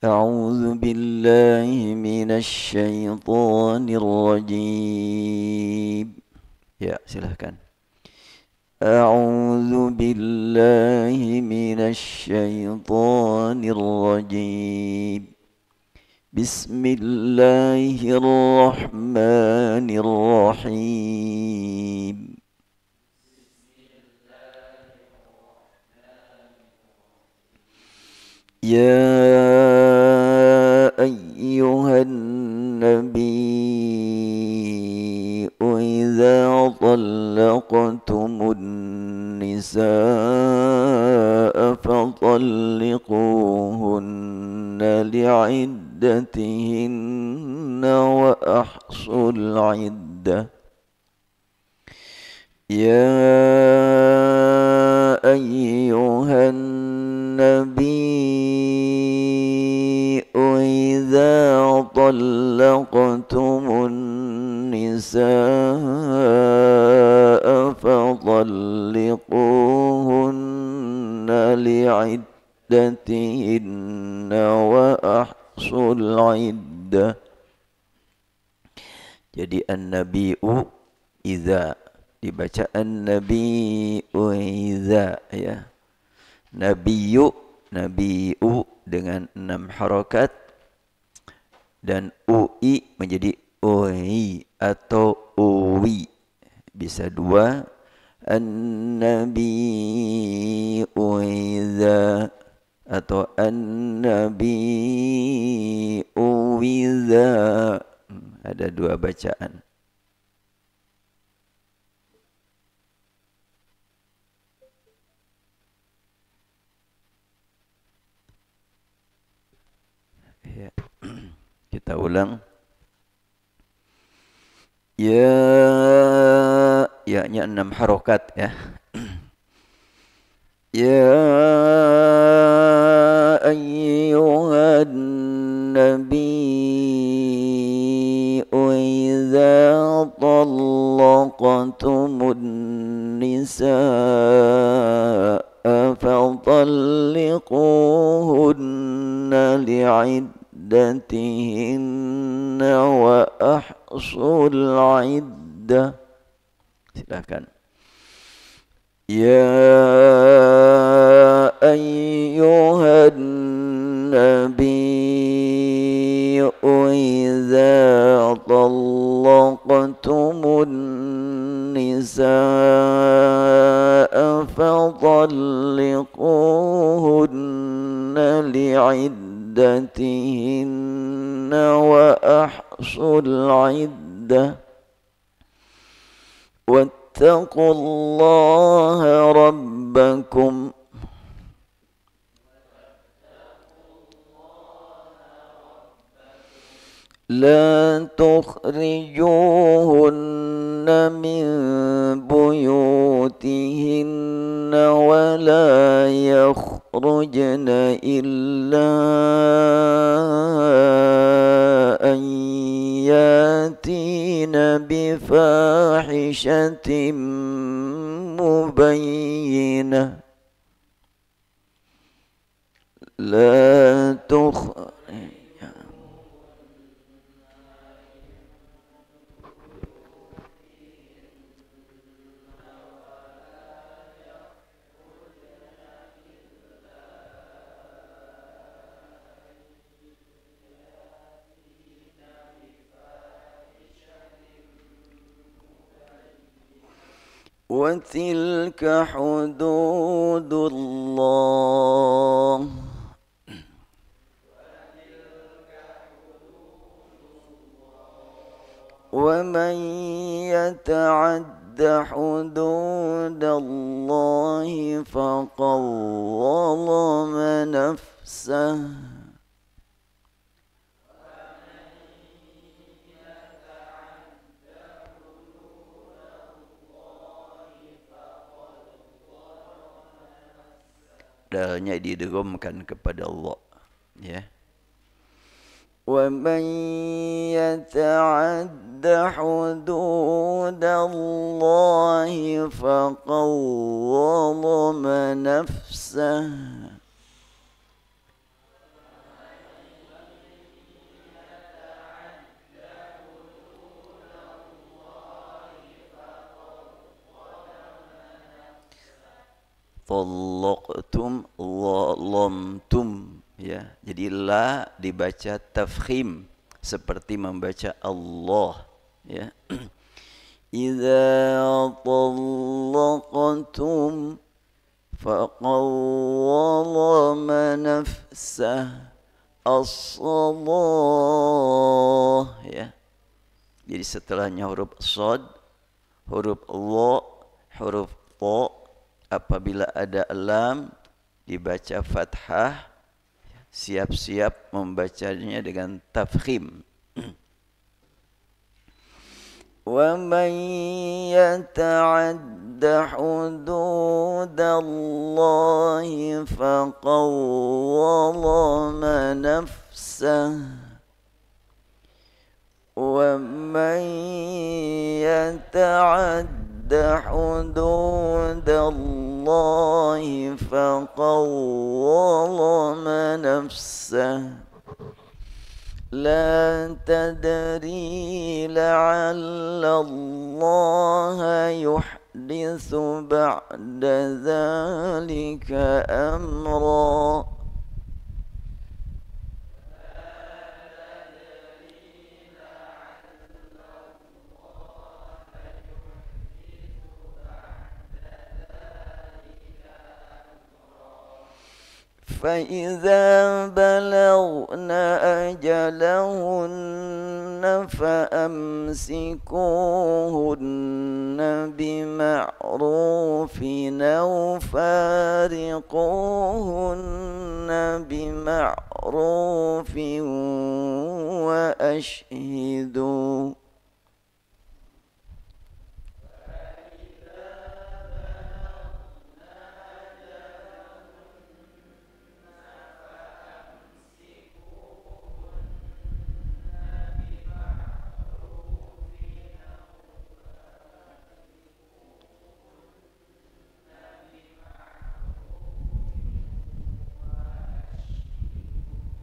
أعوذ بالله من الشيطان الرجيم. Ya, silahkan. أعوذ بالله من الشيطان الرجيم. بسم الله الرحمن الرحيم. يا أيها النبي إذا طلقتم النساء فطلقوهن لعدتهن وأحصوا العدة. يا أيها النبي إذا طلقتم النساء فطلقوهن لعدتهن وأحصوا العدة. Jadi an-nabi'u idza dibaca an-nabi'u idza ya. Nabiyu, nabi'u dengan 6 harakat dan ui menjadi ui atau uwi. Bisa dua. An-nabi'u idza atau an-nabi'u idza. Ada dua bacaan. Ya. Kita ulang. Ya, ya-nya 6 harokat ya. Ya ayyuhan nabi idza talaqtumun nisaa fatalliquhunna li'iddatihinna wa ahsul 'iddah. Silakan. يا أيها النبي إذا طلقتم النساء فطلقوهن لعدتهن وأحصوا العدة. واتقوا الله ربكم لا تخرجوهن من بيوتهن ولا يخرجن إلا أن ياتين بفاحشة مبينة. لا تخرج وتلك حدود الله ومن يتعد حدود الله فقد ظلم نفسه. Dalnya didegomkan kepada Allah ya. ومن يتعد حدود الله فقد ظلم نفسه. Talaqtum, lamtum, ya. Jadi la dibaca tafkhim seperti membaca Allah, ya. Idza talaqtum faqawwama nafsah as-salah, ya. Jadi setelahnya huruf shad, huruf la, huruf ta, apabila ada lam dibaca fathah, siap-siap membacanya dengan tafkhim. Wa man yata'adda hududallahi faqad zalama nafsahu wa man yata'adda hududallahi faqad zalama nafsahu لا تدري لعل الله يحدث بعد ذلك أمرا فإذا بلغن أجلهن فأمسكوهن بمعروف أو فارقوهن بمعروف وأشهدوا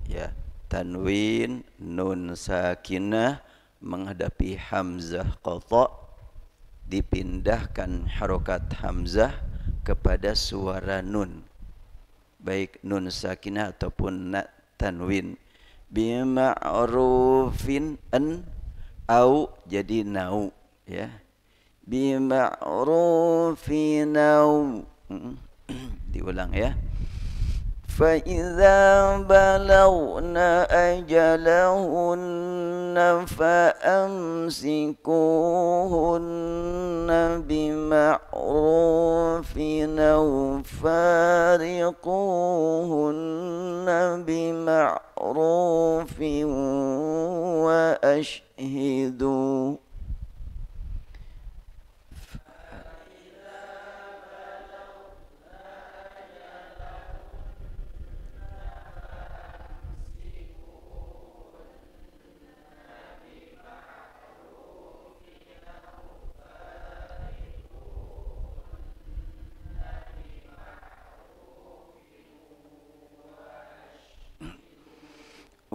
ya, tanwin nun sakinah menghadapi hamzah qata, dipindahkan harokat hamzah kepada suara nun, baik nun sakinah ataupun tanwin. Bima'rufin an au jadi nau, ya. Bima'rufin au diulang, ya. فإذا بلغن أجلهن فأمسكوهن بمعروف أو فارقوهن بمعروف وأشهدوا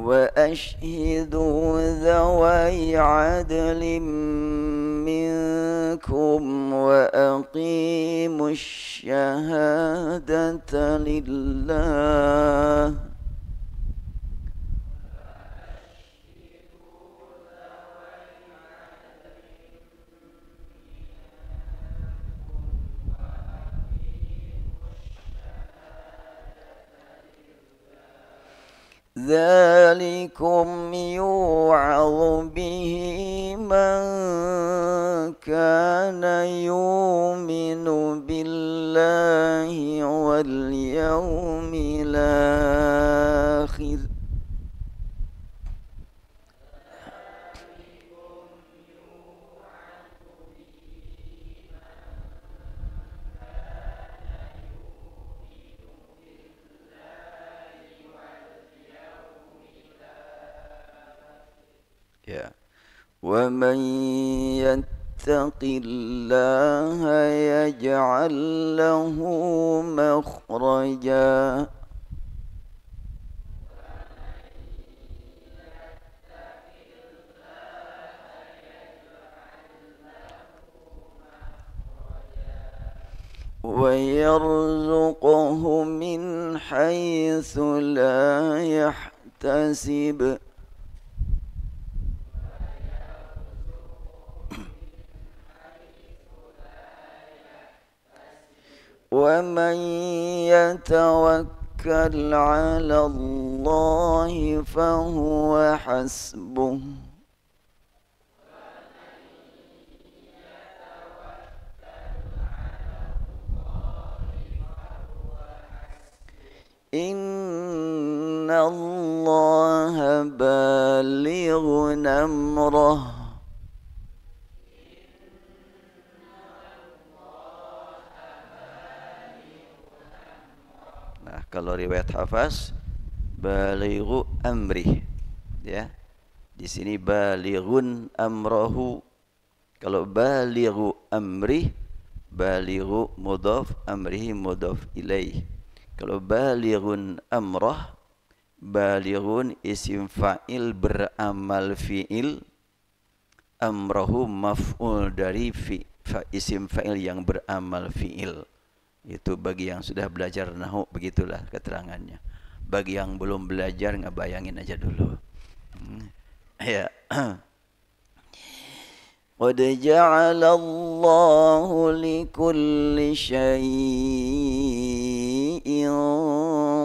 وأشهدوا ذوي عدل منكم وأقيموا الشهادة لله ذلكم يوعظ به من كان يؤمن بالله واليوم الآخر ya. ومن يتق الله يجعل له مخرجا ويرزقه من حيث لا يحتسب ومن يتوكل على الله فهو حسبه إن الله بالغ أمره Nah, kalau riwayat Hafs balighu amri, ya. Di sini balighun amrahu. Kalau balighu amri, balighu mudhaf, amrihi mudhaf ilaih. Kalau balighun amrah, balighun isim fa'il beramal fi'il, amrahu maf'ul dari isim fa'il yang beramal fi'il. Itu bagi yang sudah belajar nahwu, begitulah keterangannya. Bagi yang belum belajar, ngebayangin aja dulu. Ya. Qad ja'ala Allahu likulli syai'in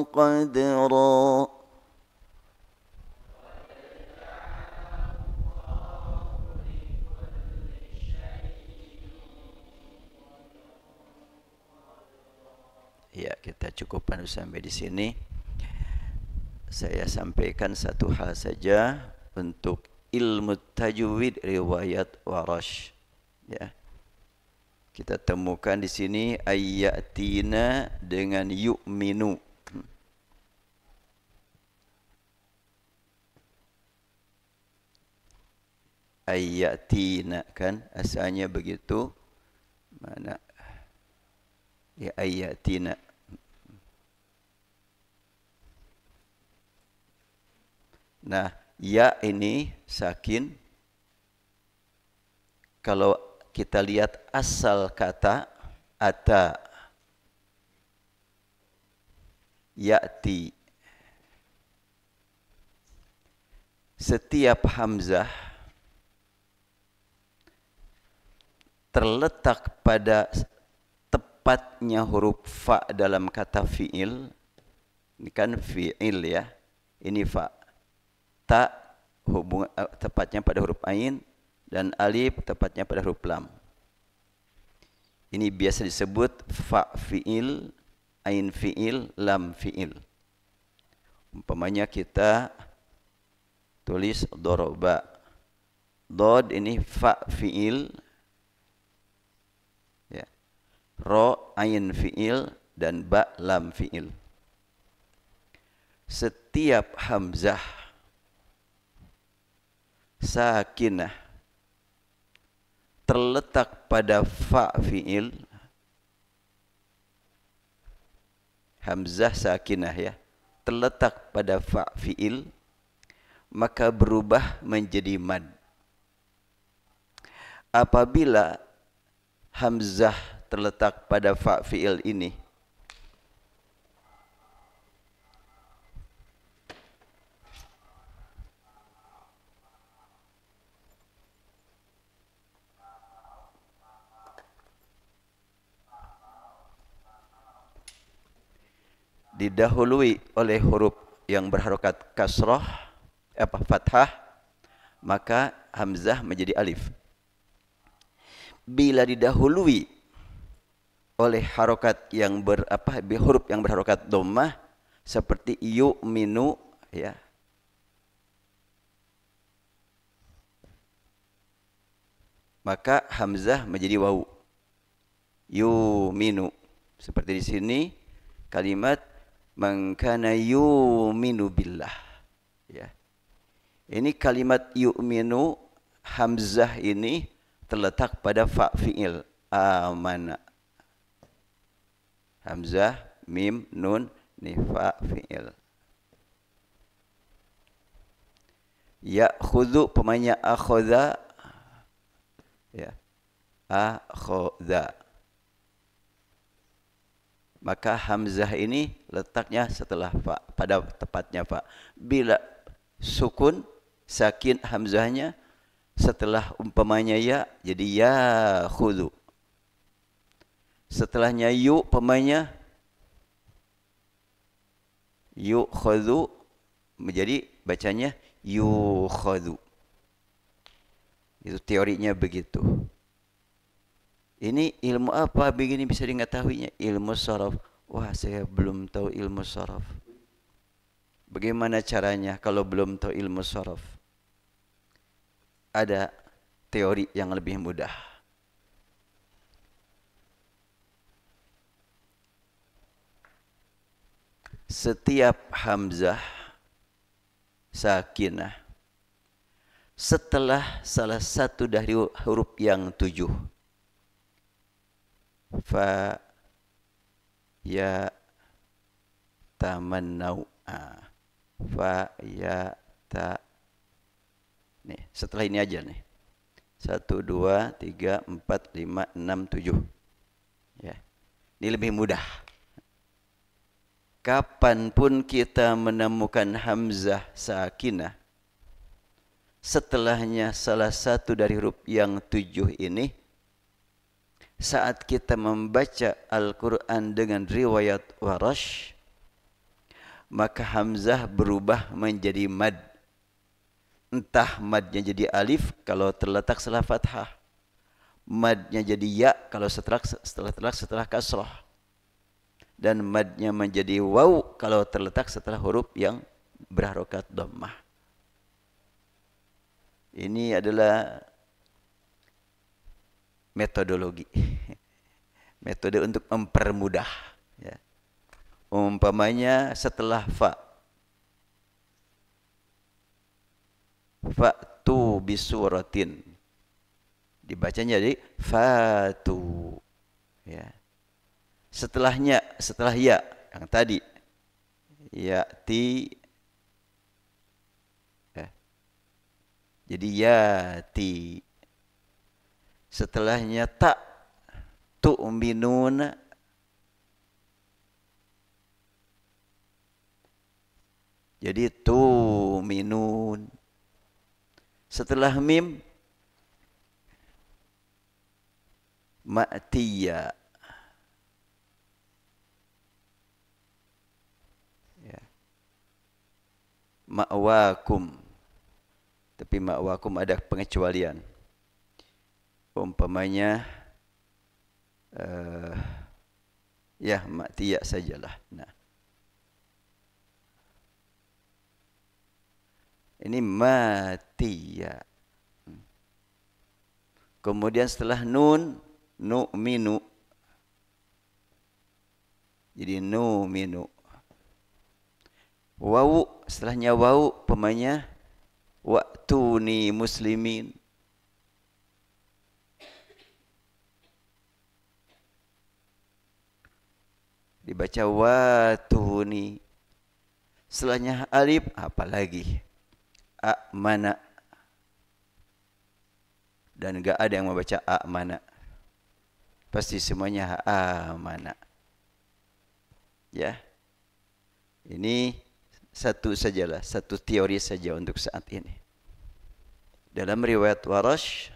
qadra. Ya, kita cukupkan sampai di sini. Saya sampaikan satu hal saja untuk ilmu tajwid riwayat Warash. Ya. Kita temukan di sini ayatina dengan yu'minu. Ayatina kan asalnya begitu. Mana? Ya ayatina. Nah, ya ini sakin. Kalau kita lihat asal kata ata, ya'ti, setiap hamzah terletak pada tepatnya huruf fa dalam kata fi'il. Ini kan fi'il ya. Ini fa. Ta hubungan tepatnya pada huruf ain dan alif tepatnya pada huruf lam. Ini biasa disebut fa fi'il, ain fi'il, lam fi'il. Umpamanya kita tulis doroba. Dod ini fa fi'il, ya. Ro ain fi'il dan ba lam fi'il. Setiap hamzah sakinah terletak pada fa fi'il, hamzah sakinah ya, terletak pada fa fi'il, maka berubah menjadi mad. Apabila hamzah terletak pada fa fi'il ini didahului oleh huruf yang berharokat kasrah, fathah, maka hamzah menjadi alif. Bila didahului oleh harokat yang huruf yang berharokat dhammah seperti yu'minu, ya, maka hamzah menjadi wawu. Yu'minu. Seperti di sini kalimat man kana yu'minu billah, ya. Ini kalimat yu'minu, hamzah ini terletak pada fa fi'il amana. Hamzah mim nun ni fa fi'il. Ya'khudhu pemanya akhadha, ya, akhadha. Maka hamzah ini letaknya setelah fa, pada tepatnya fa. Bila sukun sakin hamzahnya setelah umpamanya ya jadi ya khudu. Setelahnya yu umpamanya yu khudu menjadi bacanya yu khudu. Itu teorinya begitu. Ini ilmu apa begini bisa diketahuinya? Ilmu sharaf. Wah, saya belum tahu ilmu sharaf. Bagaimana caranya kalau belum tahu ilmu sharaf? Ada teori yang lebih mudah. Setiap hamzah sakinah setelah salah satu dari huruf yang 7, fa, ya, tamannau, fa, ya, ta. Nih, setelah ini aja nih. 1, 2, 3, 4, 5, 6, 7. Ya. Ini lebih mudah. Kapanpun kita menemukan hamzah sakinah, setelahnya salah satu dari huruf yang 7 ini, saat kita membaca Al-Quran dengan riwayat Warash, maka hamzah berubah menjadi mad. Entah madnya jadi alif kalau terletak setelah fathah, madnya jadi ya kalau setelah kasrah, dan madnya menjadi waw kalau terletak setelah huruf yang berharokat dhammah. Ini adalah metodologi, metode untuk mempermudah. Ya. Umpamanya setelah fa, fa'tu bisuratin, dibacanya jadi fatu. Ya. Setelah ya yang tadi, ya'ti, ya. Jadi ya'ti. Setelahnya ta, tu'minun, jadi tu'minun. Setelah mim, ma'tiya. Ya. Ma'wakum. Tapi ma'wakum ada pengecualian. Umpamanya ya ma'tiya sajalah. Nah. Ini matiya. Kemudian setelah nun, nu'minu. Jadi nu'minu. Wawu, setelahnya wawu, pemanya wa'tuni muslimin. Dibaca watuni. Setelahnya alif, apalagi a'mana. Dan enggak ada yang membaca a'mana. Pasti semuanya amana. Ya. Ini satu sajalah, satu teori saja untuk saat ini. Dalam riwayat Warash,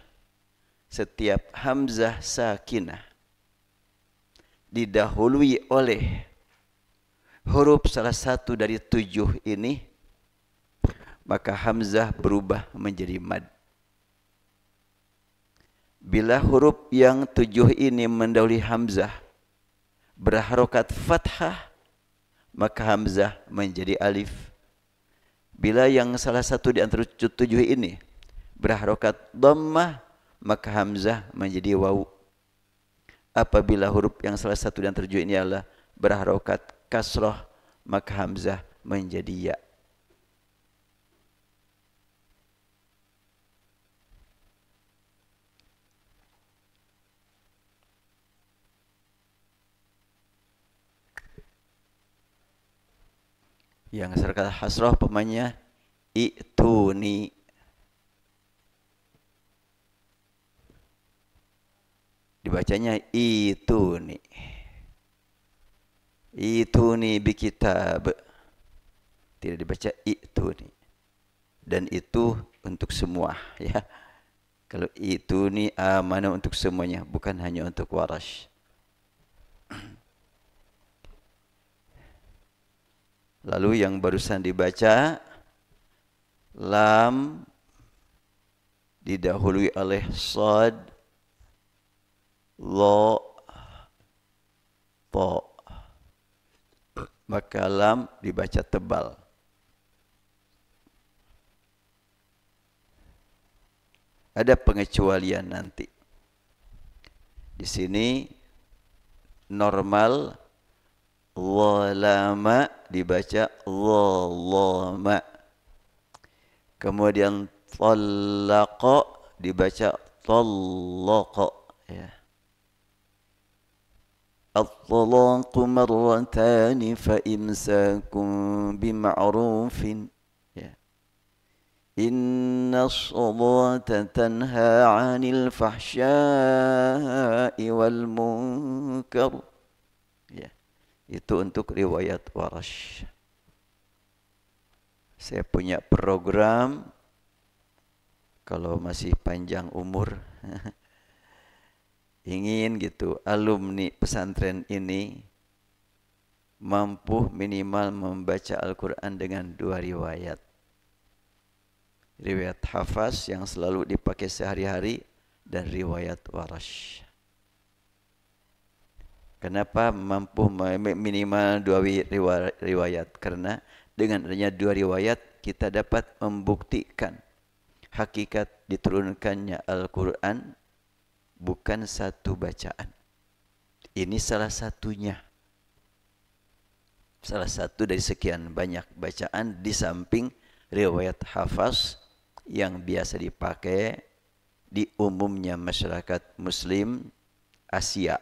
setiap hamzah sakinah didahului oleh huruf salah satu dari 7 ini, maka hamzah berubah menjadi mad. Bila huruf yang 7 ini mendahului hamzah berharokat fathah, maka hamzah menjadi alif. Bila yang salah satu di antara 7 ini berharokat dhammah, maka hamzah menjadi waw. Apabila huruf yang salah satu di antara 7 ini adalah berharokat kasrah, maka hamzah menjadi ya. Yang serkat hasrah pemanya i'tuni. Dibacanya ituni. Ituni bikitab. Tidak dibaca ituni. Dan itu untuk semua, ya. Kalau ituni amana untuk semuanya, bukan hanya untuk Warash. Lalu yang barusan dibaca, lam didahului oleh sad, lo, to. Maka lam dibaca tebal. Ada pengecualian nanti. Di sini normal zalama dibaca zalama. Kemudian talaqa dibaca talaqa, ya. At-talaqu marratani fa imsakum bima'rufin, ya. Inna as-salata tanha 'anil fahsya'i wal munkar, ya. Itu untuk riwayat Warash. Saya punya program, kalau masih panjang umur, ingin gitu alumni pesantren ini mampu minimal membaca Al-Quran dengan 2 riwayat. Riwayat hafaz yang selalu dipakai sehari-hari dan riwayat Warash. Kenapa mampu minimal 2 riwayat? Karena dengan adanya 2 riwayat kita dapat membuktikan hakikat diturunkannya Al-Quran bukan satu bacaan. Ini salah satunya. Salah satu dari sekian banyak bacaan di samping riwayat hafaz yang biasa dipakai di umumnya masyarakat Muslim Asia,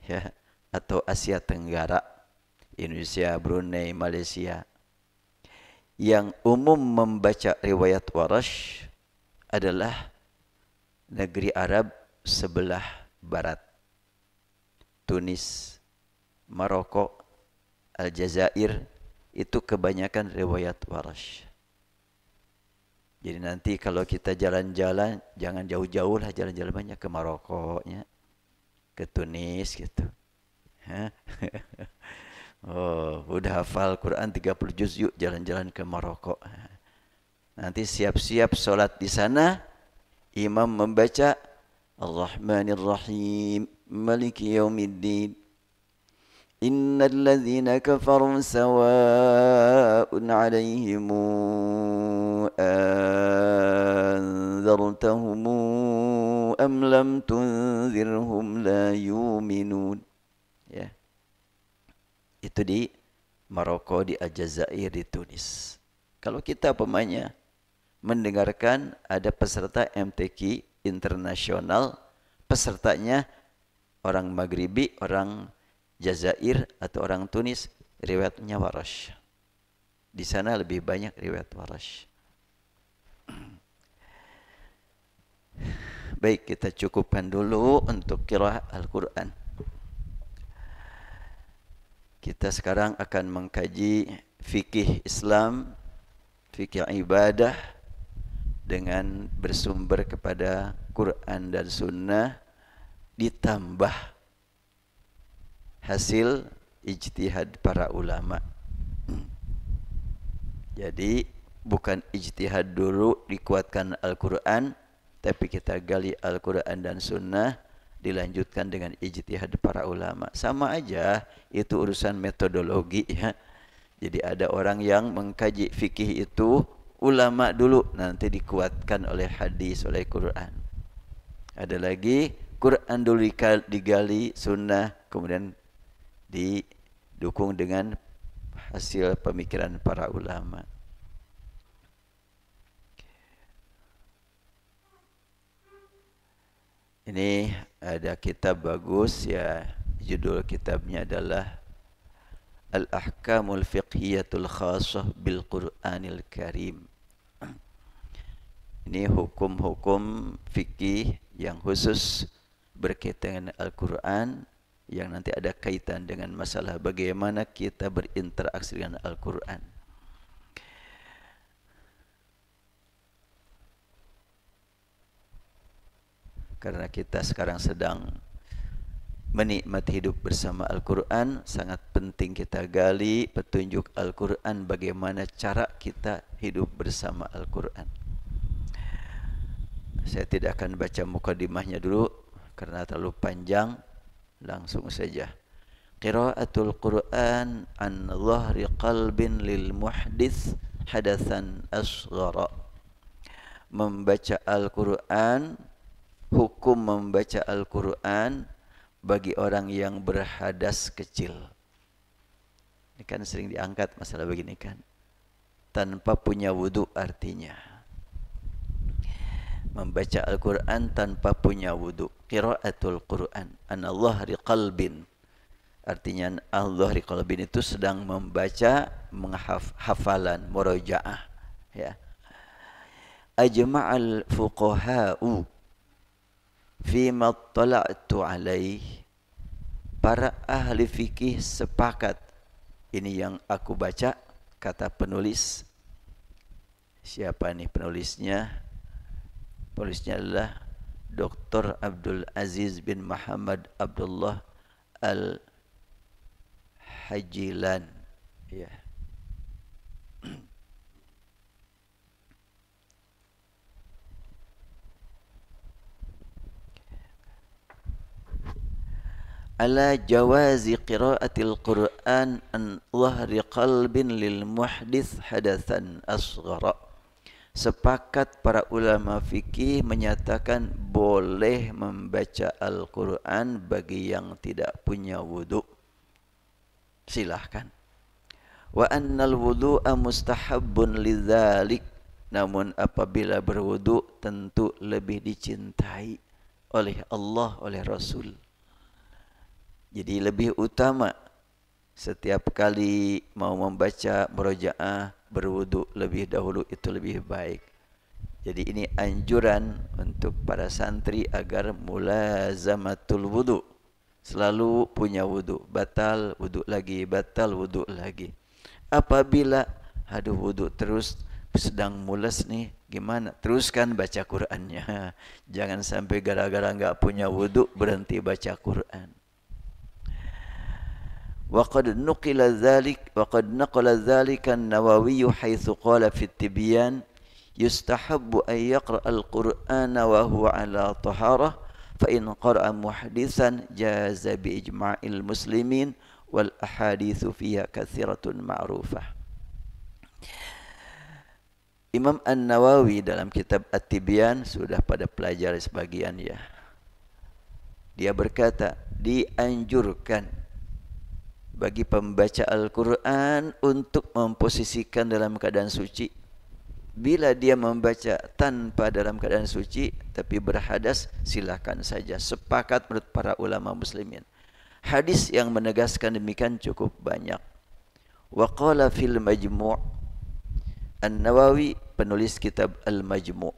ya, atau Asia Tenggara, Indonesia, Brunei, Malaysia. Yang umum membaca riwayat Warash adalah negeri Arab sebelah barat. Tunis, Maroko, Aljazair, itu kebanyakan riwayat Warash. Jadi nanti kalau kita jalan-jalan, jangan jauh-jauh lah, jalan-jalan banyak ke Maroko, ya, ke Tunis gitu. Oh, udah hafal Quran 30 juz, yuk jalan-jalan ke Maroko. Nanti siap-siap sholat di sana, imam membaca Ar-Rahmanir Rahim, Maliki Yaumiddin. Innal ladzina kafaru sawa'un 'alaihim anzartahum am lam tunzirhum la yu'minun. Ya. Itu di Maroko, di Aljazair, di Tunis. Kalau kita pemainnya mendengarkan ada peserta MTQ internasional, pesertanya orang Maghribi, orang Jazair atau orang Tunis, riwayatnya Warash. Di sana lebih banyak riwayat Warash. Baik, kita cukupkan dulu untuk qiraah Al-Quran. Kita sekarang akan mengkaji fikih Islam, fikih ibadah dengan bersumber kepada Quran dan Sunnah ditambah hasil ijtihad para ulama. Jadi bukan ijtihad dulu dikuatkan Al-Quran, tapi kita gali Al-Quran dan Sunnah dilanjutkan dengan ijtihad para ulama. Sama aja, itu urusan metodologi, ya. Jadi ada orang yang mengkaji fikih itu ulama dulu, nanti dikuatkan oleh hadis, oleh Quran. Ada lagi Quran dulu digali, Sunnah kemudian didukung dengan hasil pemikiran para ulama. Ini ada kitab bagus, ya, judul kitabnya adalah Al-Ahkamul Fiqhiyatul Khassah bil Qur'anil Karim. Ini hukum-hukum fikih yang khusus berkaitan dengan Al-Quran yang nanti ada kaitan dengan masalah bagaimana kita berinteraksi dengan Al-Quran. Karena kita sekarang sedang menikmati hidup bersama Al-Quran, sangat penting kita gali petunjuk Al-Quran bagaimana cara kita hidup bersama Al-Quran. Saya tidak akan baca mukadimahnya dulu karena terlalu panjang, langsung saja. Qiraatul Quran an dhahri qalbin lil muhdits hadatsan asghara. Membaca Al-Quran, hukum membaca Al-Quran bagi orang yang berhadas kecil. Ini kan sering diangkat masalah begini kan. Tanpa punya wudu artinya. Membaca Al-Quran tanpa punya wudu. Qiraatul Quran an dhahri qalbin. Artinya al-dhahri qalbin itu sedang membaca hafalan, murojaah. Ya. Ajma'al fuqaha'u fima tala'tu alaih. Para ahli fikih sepakat. Ini yang aku baca, kata penulis. Siapa nih penulisnya? Penulisnya adalah Dr. Abdul Aziz bin Muhammad Abdullah Al-Hajilan. Ya. Ala jawazi qiraatil Qur'an an dhahri qalbin lil muhdits hadatsan asghara. Sepakat para ulama fikih menyatakan boleh membaca Al-Quran bagi yang tidak punya wudu. Silahkan. Wa annal wudu'a mustahabbun lidzalik. Namun apabila berwudu tentu lebih dicintai oleh Allah, oleh Rasul. Jadi lebih utama setiap kali mau membaca murojaah berwudu lebih dahulu, itu lebih baik. Jadi ini anjuran untuk para santri agar mulazamatul wudu, selalu punya wudu, batal wudu lagi, batal wudu lagi. Apabila aduh wudu terus, sedang mules nih, gimana? Teruskan baca Qur'annya. Jangan sampai gara-gara enggak punya wudu berhenti baca Qur'an. وقد نقل ذلك النووي حيث قال في التبيان يستحب أن يقرأ القرآن وهو على طهارة فإن قرأ محدثا جاز بإجماع المسلمين والأحاديث فيها كثيرة معروفة. Imam An-Nawawi dalam kitab At-Tibyan, sudah pada pelajari sebagian ya, dia berkata dianjurkan bagi pembaca Al-Quran untuk memposisikan dalam keadaan suci. Bila dia membaca tanpa dalam keadaan suci tapi berhadas, silakan saja. Sepakat menurut para ulama muslimin. Hadis yang menegaskan demikian cukup banyak. Wa qala fil majmu' An-Nawawi, penulis kitab Al-Majmu',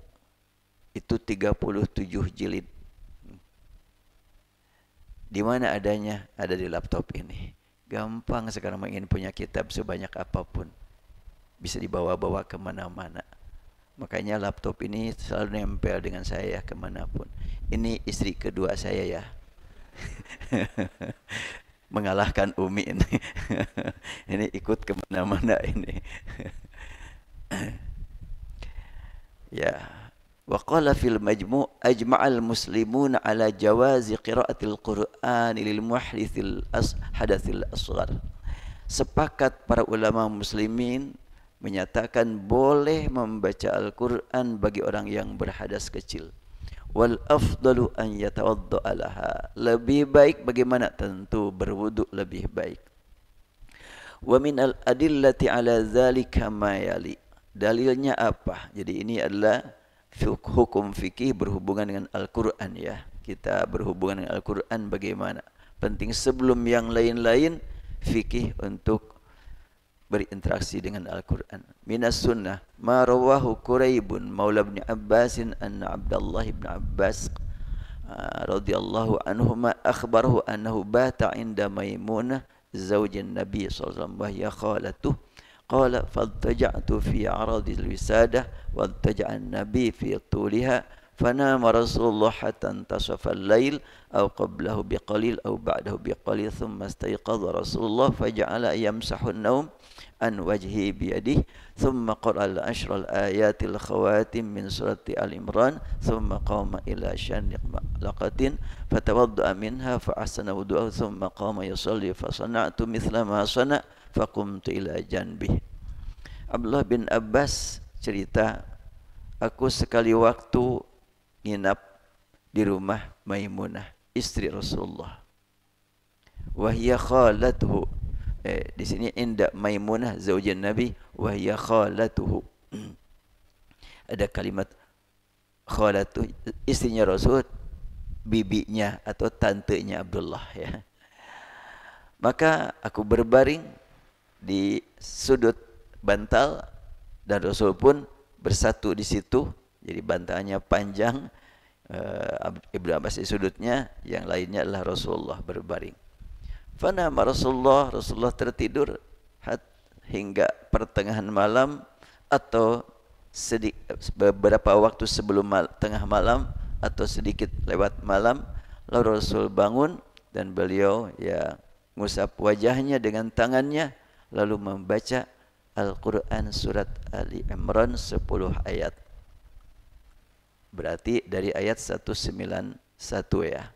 itu 37 jilid. Di mana adanya? Ada di laptop ini. Gampang sekarang ingin punya kitab sebanyak apapun. Bisa dibawa-bawa kemana-mana. Makanya laptop ini selalu nempel dengan saya kemanapun. Ini istri kedua saya ya. Mengalahkan Umi ini. Ini ikut kemana-mana ini. Ya. Wa qala fil majmu' ajma'al muslimun ala jawazi qiraatil Qur'an lil muhditsil hadatsil asghar. Sepakat para ulama muslimin menyatakan boleh membaca Al-Qur'an bagi orang yang berhadas kecil. Wal afdalu an yatawadda'a laha. Lebih baik bagaimana? Tentu berwudu lebih baik. Wa min al adillati ala dzalika ma yali. Dalilnya apa? Jadi ini adalah hukum fikih berhubungan dengan Al-Quran ya. Kita berhubungan dengan Al-Quran bagaimana? Penting sebelum yang lain-lain, fikih untuk berinteraksi dengan Al-Quran. Minas sunnah ma rawahu Quraibun maula ibn Abbasin anna Abdullah ibn Abbas radhiyallahu anhuma akhbarahu annahu bata 'inda Maimunah zaujin Nabi sallallahu alaihi wasallam wa hiya khalatuh. Qala faltaja'tu fi 'aradil wisadah wa taja'a an-nabi fi tuliha فنام رسول الله حتى انتصف الليل أو قبله بقليل أو بعده بقليل ثم استيقظ رسول الله فجعل يمسح النوم عن وجهه بيده ثم قرأ العشر الآيات الخواتم من سورة آل عمران ثم قام إلى شن مقلقة فتوضأ منها فأحسن وضوءه ثم قام يصلي فصنعت مثل ما صنع فقمت إلى جنبه. Abdullah bin Abbas cerita, aku sekali waktu nginap di rumah Maimunah, istri Rasulullah. Wahia khalatuhu. Di sini inda Maimunah zaujin Nabi, wahia khalatuhu. Ada kalimat khalatuh, istrinya Rasul, bibinya atau tantenya Abdullah ya. Maka aku berbaring di sudut bantal dan Rasul pun bersatu di situ. Jadi bantalnya panjang, Ibnu Abbas di sudutnya, yang lainnya adalah Rasulullah berbaring. Fanama Rasulullah tertidur hingga pertengahan malam atau beberapa waktu sebelum tengah malam atau sedikit lewat malam. Lalu Rasul bangun dan beliau ya ngusap wajahnya dengan tangannya lalu membaca Al-Quran surat Ali Imran 10 ayat. Berarti dari ayat 191 ya.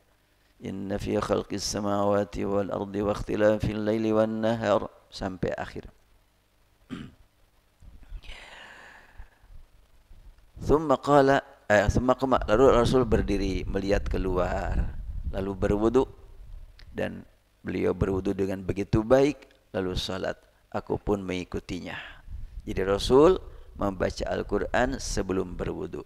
Inna fi khalqis samawati wal ardi wa ikhtilafil laili wan nahar sampai akhir. Thumma qala lalu Rasul berdiri melihat keluar lalu berwudu dan beliau berwudu dengan begitu baik lalu salat, aku pun mengikutinya. Jadi Rasul membaca Al-Quran sebelum berwudu.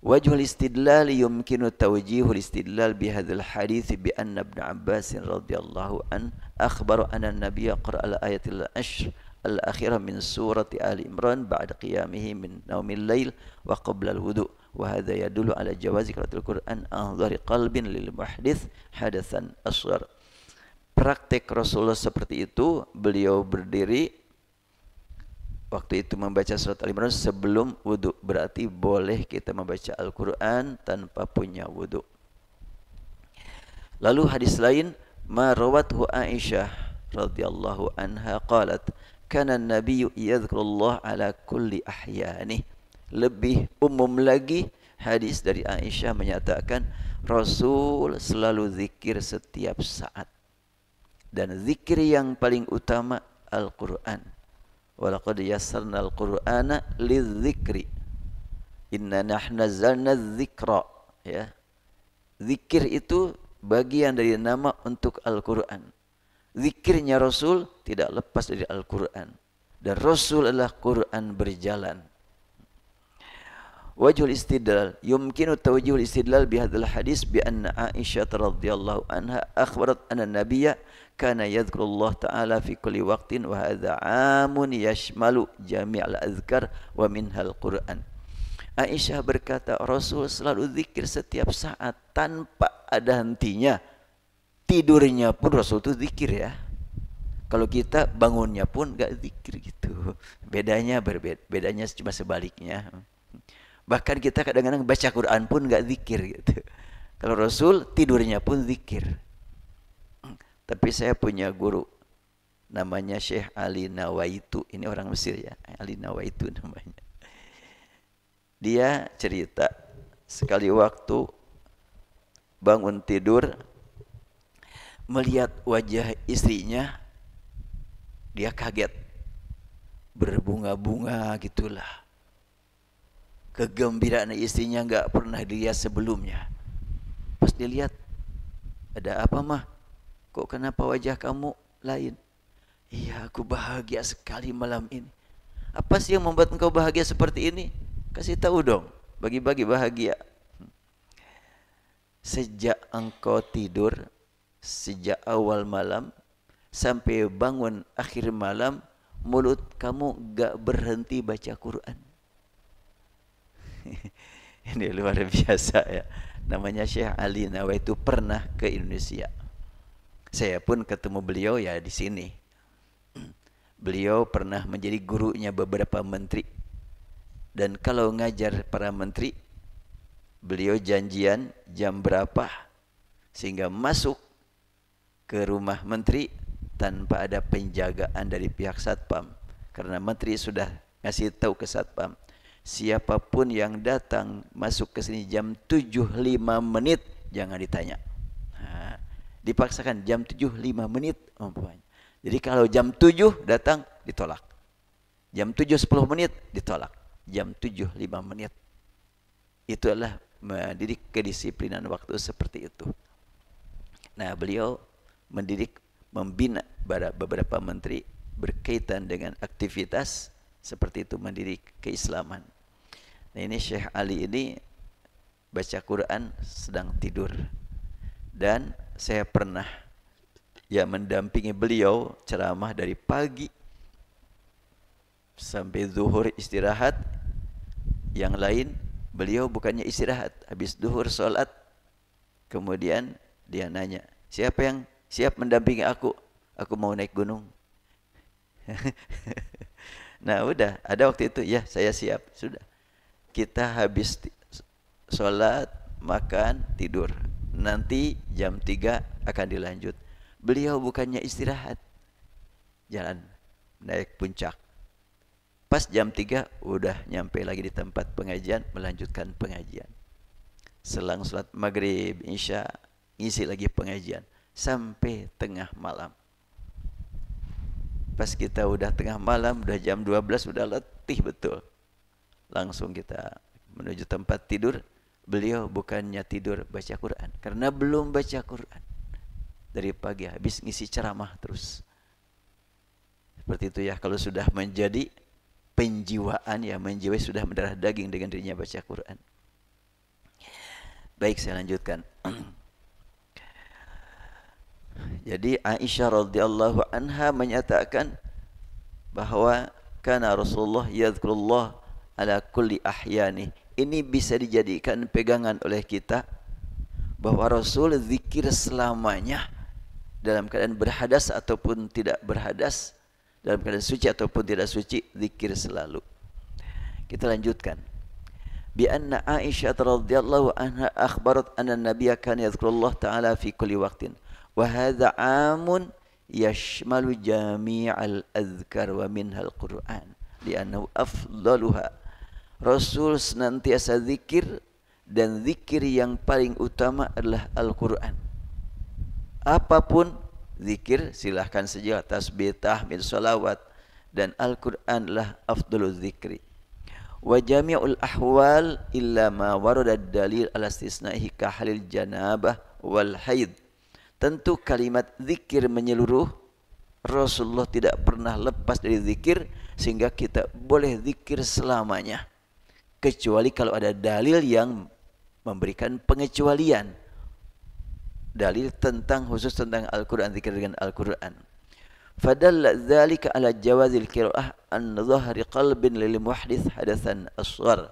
Wajhul istidlal yumkinu tawjihul istidlal bihadzal hadits bi anna Ibnu Abbas radhiyallahu an akhbara anna an-nabiy qara'a al-ayatil ashr al-akhirah min surati Ali Imran ba'da qiyamihi min naumil lail wa qabla al-wudu wa hadha yadullu ala jawazi qira'atil Qur'an an dhari qalbin lil muhdits hadatsan asghar. Praktek Rasulullah seperti itu, beliau berdiri waktu itu membaca surat Al-Imran sebelum wudu. Berarti boleh kita membaca Al-Quran tanpa punya wudu. Lalu hadis lain, ma rawathu Aisyah radhiyallahu anha qalat kana an-nabiyyu yadhkurullah ala kulli ahyani. Lebih umum lagi hadis dari Aisyah menyatakan Rasul selalu zikir setiap saat. Dan zikir yang paling utama Al-Quran. Walaqad yassarna al-Qur'ana lidzikri. Inna nahnu nazzalna dzikra. Ya. Zikir itu bagian dari nama untuk Al-Quran. Zikirnya Rasul tidak lepas dari Al-Quran. Dan Rasul adalah Quran berjalan. Wajhul istidlal yumkinu tawjihul istidlal bihadzal hadis bi anna Aisyah radhiyallahu anha akhbarat anna nabiyya kana yadhkurullah ta'ala fi kulli waqtin wa hadha 'amun yashmalu jami'al azkar wa minhal Qur'an. Aisyah berkata Rasul selalu zikir setiap saat tanpa ada hentinya. Tidurnya pun Rasul itu zikir ya. Kalau kita bangunnya pun enggak zikir gitu. Bedanya cuma sebaliknya. Bahkan kita kadang-kadang baca Quran pun enggak zikir gitu. Kalau Rasul tidurnya pun zikir. Tapi saya punya guru namanya Syekh Ali Nawaitu. Ini orang Mesir ya, Ali Nawaitu namanya. Dia cerita sekali waktu bangun tidur melihat wajah istrinya, dia kaget. Berbunga-bunga gitulah. Kegembiraan istrinya enggak pernah dilihat sebelumnya. Pas dilihat, ada apa mah? Kok kenapa wajah kamu lain? Iya, aku bahagia sekali malam ini. Apa sih yang membuat engkau bahagia seperti ini? Kasih tahu dong, bagi-bagi bahagia. Sejak engkau tidur, sejak awal malam, sampai bangun akhir malam, mulut kamu gak berhenti baca Quran. Ini luar biasa ya. namanya Syekh Ali Nawaitu pernah ke Indonesia. Saya pun ketemu beliau ya di sini. Beliau pernah menjadi gurunya beberapa menteri. Dan kalau ngajar para menteri, beliau janjian jam berapa sehingga masuk ke rumah menteri tanpa ada penjagaan dari pihak Satpam. Karena menteri sudah ngasih tahu ke Satpam, siapapun yang datang masuk ke sini jam 7.05 menit jangan ditanya. Nah, dipaksakan jam 7.05 menit umpamanya. Jadi kalau jam 7 datang ditolak. Jam 7.10 menit ditolak. Jam 7.05 menit. Itu adalah mendidik kedisiplinan waktu seperti itu. Nah, beliau mendidik, membina beberapa menteri berkaitan dengan aktivitas seperti itu, mendidik keislaman. Nah, ini Syekh Ali ini baca Quran sedang tidur. Dan saya pernah ya mendampingi beliau ceramah dari pagi sampai zuhur istirahat. Yang lain beliau bukannya istirahat, habis zuhur sholat, kemudian dia nanya, siapa yang siap mendampingi aku? Aku mau naik gunung. Nah udah, ada waktu itu, ya saya siap. Sudah, kita habis sholat, makan, tidur. Nanti jam 3 akan dilanjut. Beliau bukannya istirahat, jalan naik puncak. Pas jam 3 udah nyampe lagi di tempat pengajian, melanjutkan pengajian. Selang sholat maghrib, isya, ngisi lagi pengajian sampai tengah malam. Pas kita udah tengah malam, udah jam 12, udah letih betul. Langsung kita menuju tempat tidur. Beliau bukannya tidur baca Quran, karena belum baca Quran. Dari pagi habis ngisi ceramah terus. Seperti itu ya, kalau sudah menjadi penjiwaan, ya menjiwai, sudah mendarah daging dengan dirinya baca Quran. Baik, saya lanjutkan. Jadi Aisyah radhiyallahu anha menyatakan bahwa kana Rasulullah yadhkurullah ala kulli ahyani. Ini bisa dijadikan pegangan oleh kita bahwa Rasul zikir selamanya, dalam keadaan berhadas ataupun tidak berhadas, dalam keadaan suci ataupun tidak suci, zikir selalu. Kita lanjutkan. Bi anna Aisyah radhiyallahu anha akhbarat anna an-nabiyya kana yadhkurullah ta'ala fi kulli waqtin. Wa hadha 'amun yashmalu jami'al adhkar wa minha al-Qur'an li'annahu afdaluha. Rasul senantiasa zikir, dan zikir yang paling utama adalah Al-Quran. Apapun zikir silahkan saja, tasbih, tahmid, salawat, dan Al-Quran adalah afdalul zikri. Wa jami'ul ahwal illa ma warada dalil ala istisna'ihi ka halil janabah wal haid. Tentu kalimat zikir menyeluruh. Rasulullah tidak pernah lepas dari zikir, sehingga kita boleh zikir selamanya, kecuali kalau ada dalil yang memberikan pengecualian. Dalil tentang khusus tentang Al-Quran, zikir dengan Al-Quran. Fadalla dzalika ala jawazil qiraah an dhahri qalbin lil muhdits hadatsan asghar.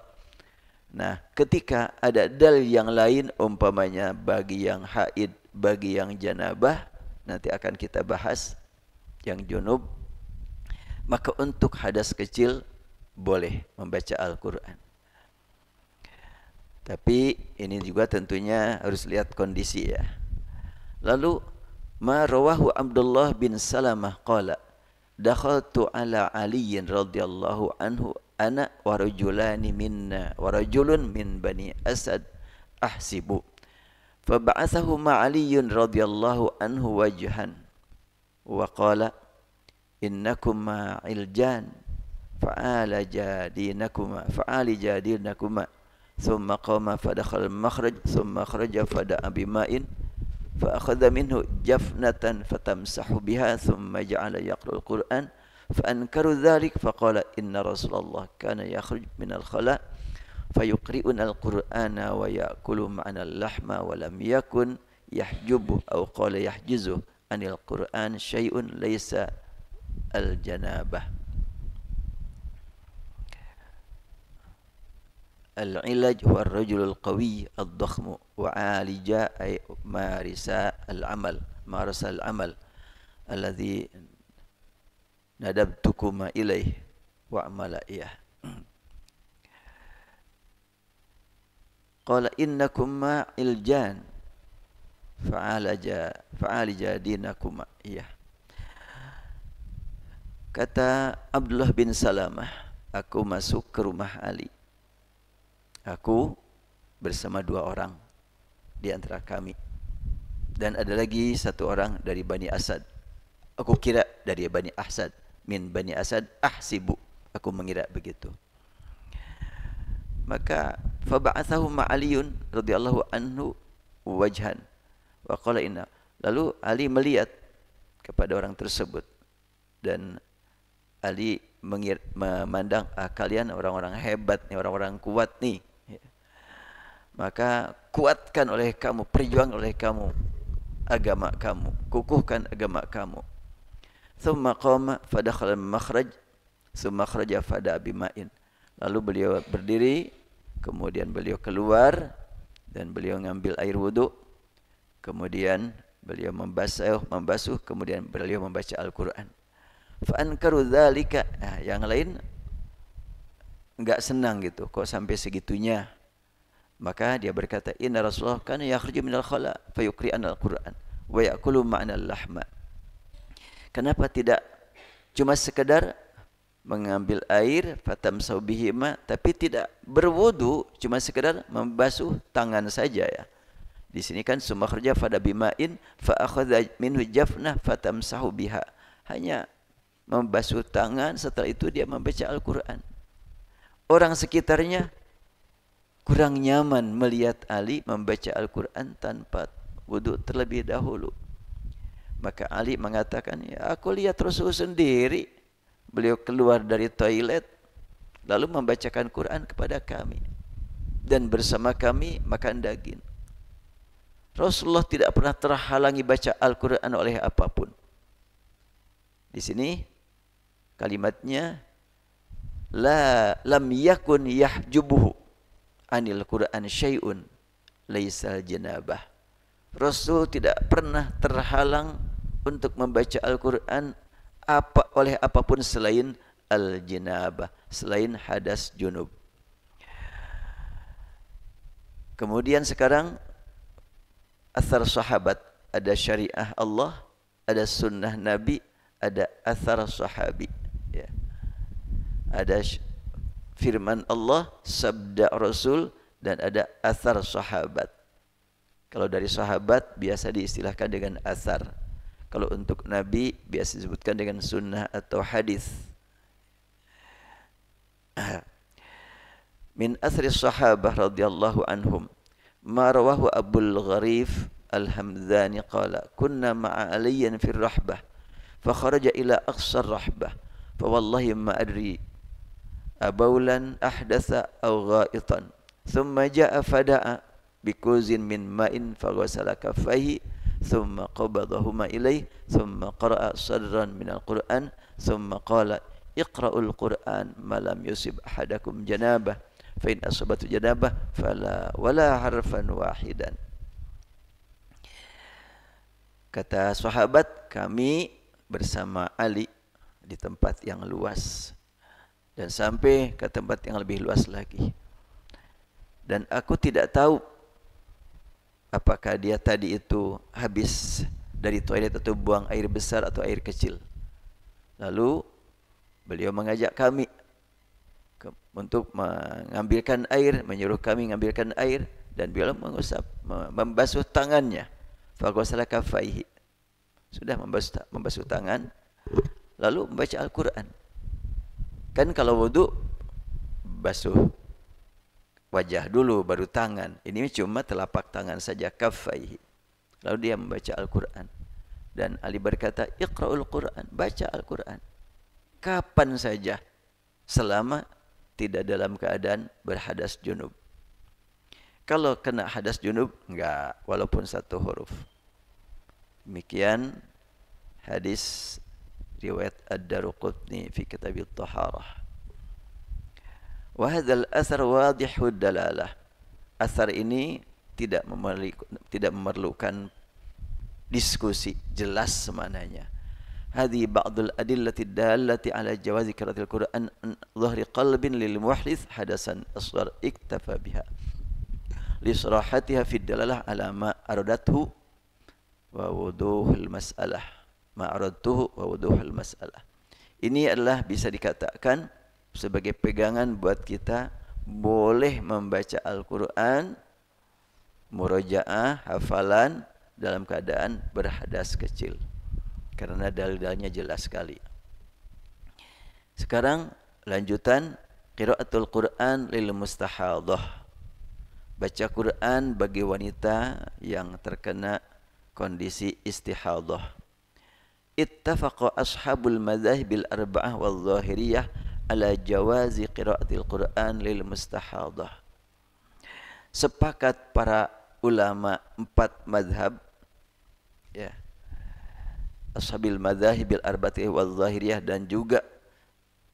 Nah, ketika ada dalil yang lain, umpamanya bagi yang haid, bagi yang janabah, nanti akan kita bahas yang junub, maka untuk hadas kecil boleh membaca Al-Quran. Tapi ini juga tentunya harus lihat kondisi ya. Lalu ma rawahu Abdullah bin Salamah qala dakhaltu ala Ali radhiyallahu anhu ana wa rajulani minna wa rajulun min bani Asad ahsibu fab'athahu ma Ali radhiyallahu anhu wajhan wa qala innakuma iljan fa'ala jadinakuma ثم قام فدخل المخرج ثم خرج فدعا بماء فأخذ منه جفنة فتمسح بها ثم جعل يقرأ القرآن فأنكروا ذلك فقال إن رسول الله كان يخرج من الخلاء فيقرئنا القرآن ويأكل معنا اللحم ولم يكن يحجبه أو قال يحجزه عن القرآن شيء ليس الجنابة. Al-ilaj huwa ar-rajul al-qawi ad-dakhmu wa 'alija ay marisa al-amal alladhi nadabtukuma ilaih wa amala iyah. Qala innakuma iljan fa'alija dinakuma iyah. Kata Abdullah bin Salamah, aku masuk ke rumah Ali. Aku bersama 2 orang di antara kami. Dan ada lagi 1 orang dari Bani Asad. Aku kira dari Bani Asad. Min Bani Asad ahsibu. Aku mengira begitu. Maka faba'athahu ma'aliyun radhiyallahu anhu wajhan. Wa qala inna. Lalu Ali melihat kepada orang tersebut. Dan Ali memandang, kalian orang-orang hebat nih, orang-orang kuat nih. Maka kuatkan oleh kamu, perjuang oleh kamu agama kamu, kukuhkan agama kamu. Thumma qama fadakhala al-makhraj, thumma kharaja fada bima'in. Lalu beliau berdiri, kemudian beliau keluar dan beliau mengambil air wudu. Kemudian beliau membasuh, kemudian beliau membaca Al-Qur'an. Fa ankaru dzalika, yang lain enggak senang gitu, kok sampai segitunya. Maka dia berkata, inna Rasulullah kana yakhruju minal khala fayuqri'an al-Qur'an wa ya'kulu ma'na al-lahma. Kenapa tidak cuma sekedar mengambil air fatamsau bihima, tapi tidak berwudu, cuma sekedar membasuh tangan saja ya. Di sini kan summa kharaja fada bima'in fa akhadha minhu jafnah fatamsahu biha. Hanya membasuh tangan, setelah itu dia membaca Al-Qur'an. Orang sekitarnya kurang nyaman melihat Ali membaca Al-Quran tanpa wudhu terlebih dahulu. Maka Ali mengatakan, ya aku lihat Rasul sendiri. Beliau keluar dari toilet, lalu membacakan Quran kepada kami. Dan bersama kami makan daging. Rasulullah tidak pernah terhalangi baca Al-Quran oleh apapun. Di sini kalimatnya, lam yakun yahjubuhu anil Quran syai'un laisal janabah. Rasul tidak pernah terhalang untuk membaca Al-Quran oleh apapun selain al-janabah, selain hadas junub. Kemudian sekarang athar sahabat, ada syariah Allah, ada sunnah Nabi, ada athar sahabi ya. Ada firman Allah, sabda Rasul, dan ada athar sahabat. Kalau dari sahabat biasa diistilahkan dengan athar. Kalau untuk Nabi biasa disebutkan dengan sunnah atau hadis. Min athri sahabah radhiyallahu anhum ma rawahu Abul Gharif Al-Hamdani qala kunna ma'a aliyan fi rahbah fa kharaja ila aqsa rahbah fa wallahi ma adri abaulan ahdatha aw ghaitan thumma jaa fada'a bikuzin min ma'in faghasala kaffaihi thumma qabadahuma ilayhi thumma qara'a sadran min al-Qur'an thumma qala iqra'ul Qur'an ma lam yusib ahadakum janabah fa in asabatu janabah fala wala harfan wahidan. Kata sahabat, kami bersama Ali di tempat yang luas dan sampai ke tempat yang lebih luas lagi. Dan aku tidak tahu apakah dia tadi itu habis dari toilet atau buang air besar atau air kecil. Lalu beliau mengajak kami untuk mengambilkan air, menyuruh kami mengambilkan air, dan beliau mengusap, membasuh tangannya. Faghasala kaffaihi. Sudah membasuh tangan, lalu membaca Al-Quran. Kan kalau wudu basuh wajah dulu baru tangan. Ini cuma telapak tangan saja, kaffaihi. Lalu dia membaca Al-Quran. Dan Ali berkata, iqra'ul Quran, baca Al-Quran. Kapan saja, selama tidak dalam keadaan berhadas junub. Kalau kena hadas junub, enggak, walaupun satu huruf. Demikian hadis riwayat Ad-Daruqutni fi Kitabit Taharah. Wa hadzal athar wadihud dalalah. Athar ini tidak memerlukan diskusi, jelas maknanya. Hadhi ba'dul adillati dallati ala jawazi qiraatil Qur'an an dhahri qalbin lil muhdits hadasan asghar iktafa biha li sarahatiha fi dalalah ala ma aradathu wa wuduhul mas'alah ma aradtuhu wa wuduhul mas'alah. Ini adalah bisa dikatakan sebagai pegangan buat kita boleh membaca Al-Qur'an murojaah hafalan dalam keadaan berhadas kecil. Karena dalil-dalilnya jelas sekali. Sekarang lanjutan qiraatul Quran lil mustahadhah. Baca Quran bagi wanita yang terkena kondisi istihadhah. Ittafaqa ashabul madzahibil arba'ah wal zahiriyah ala jawazi qiraatil Quran lil mustahadhah. Sepakat para ulama 4 mazhab ya. Ashabil madzahibil arba'ati wal zahiriyah dan juga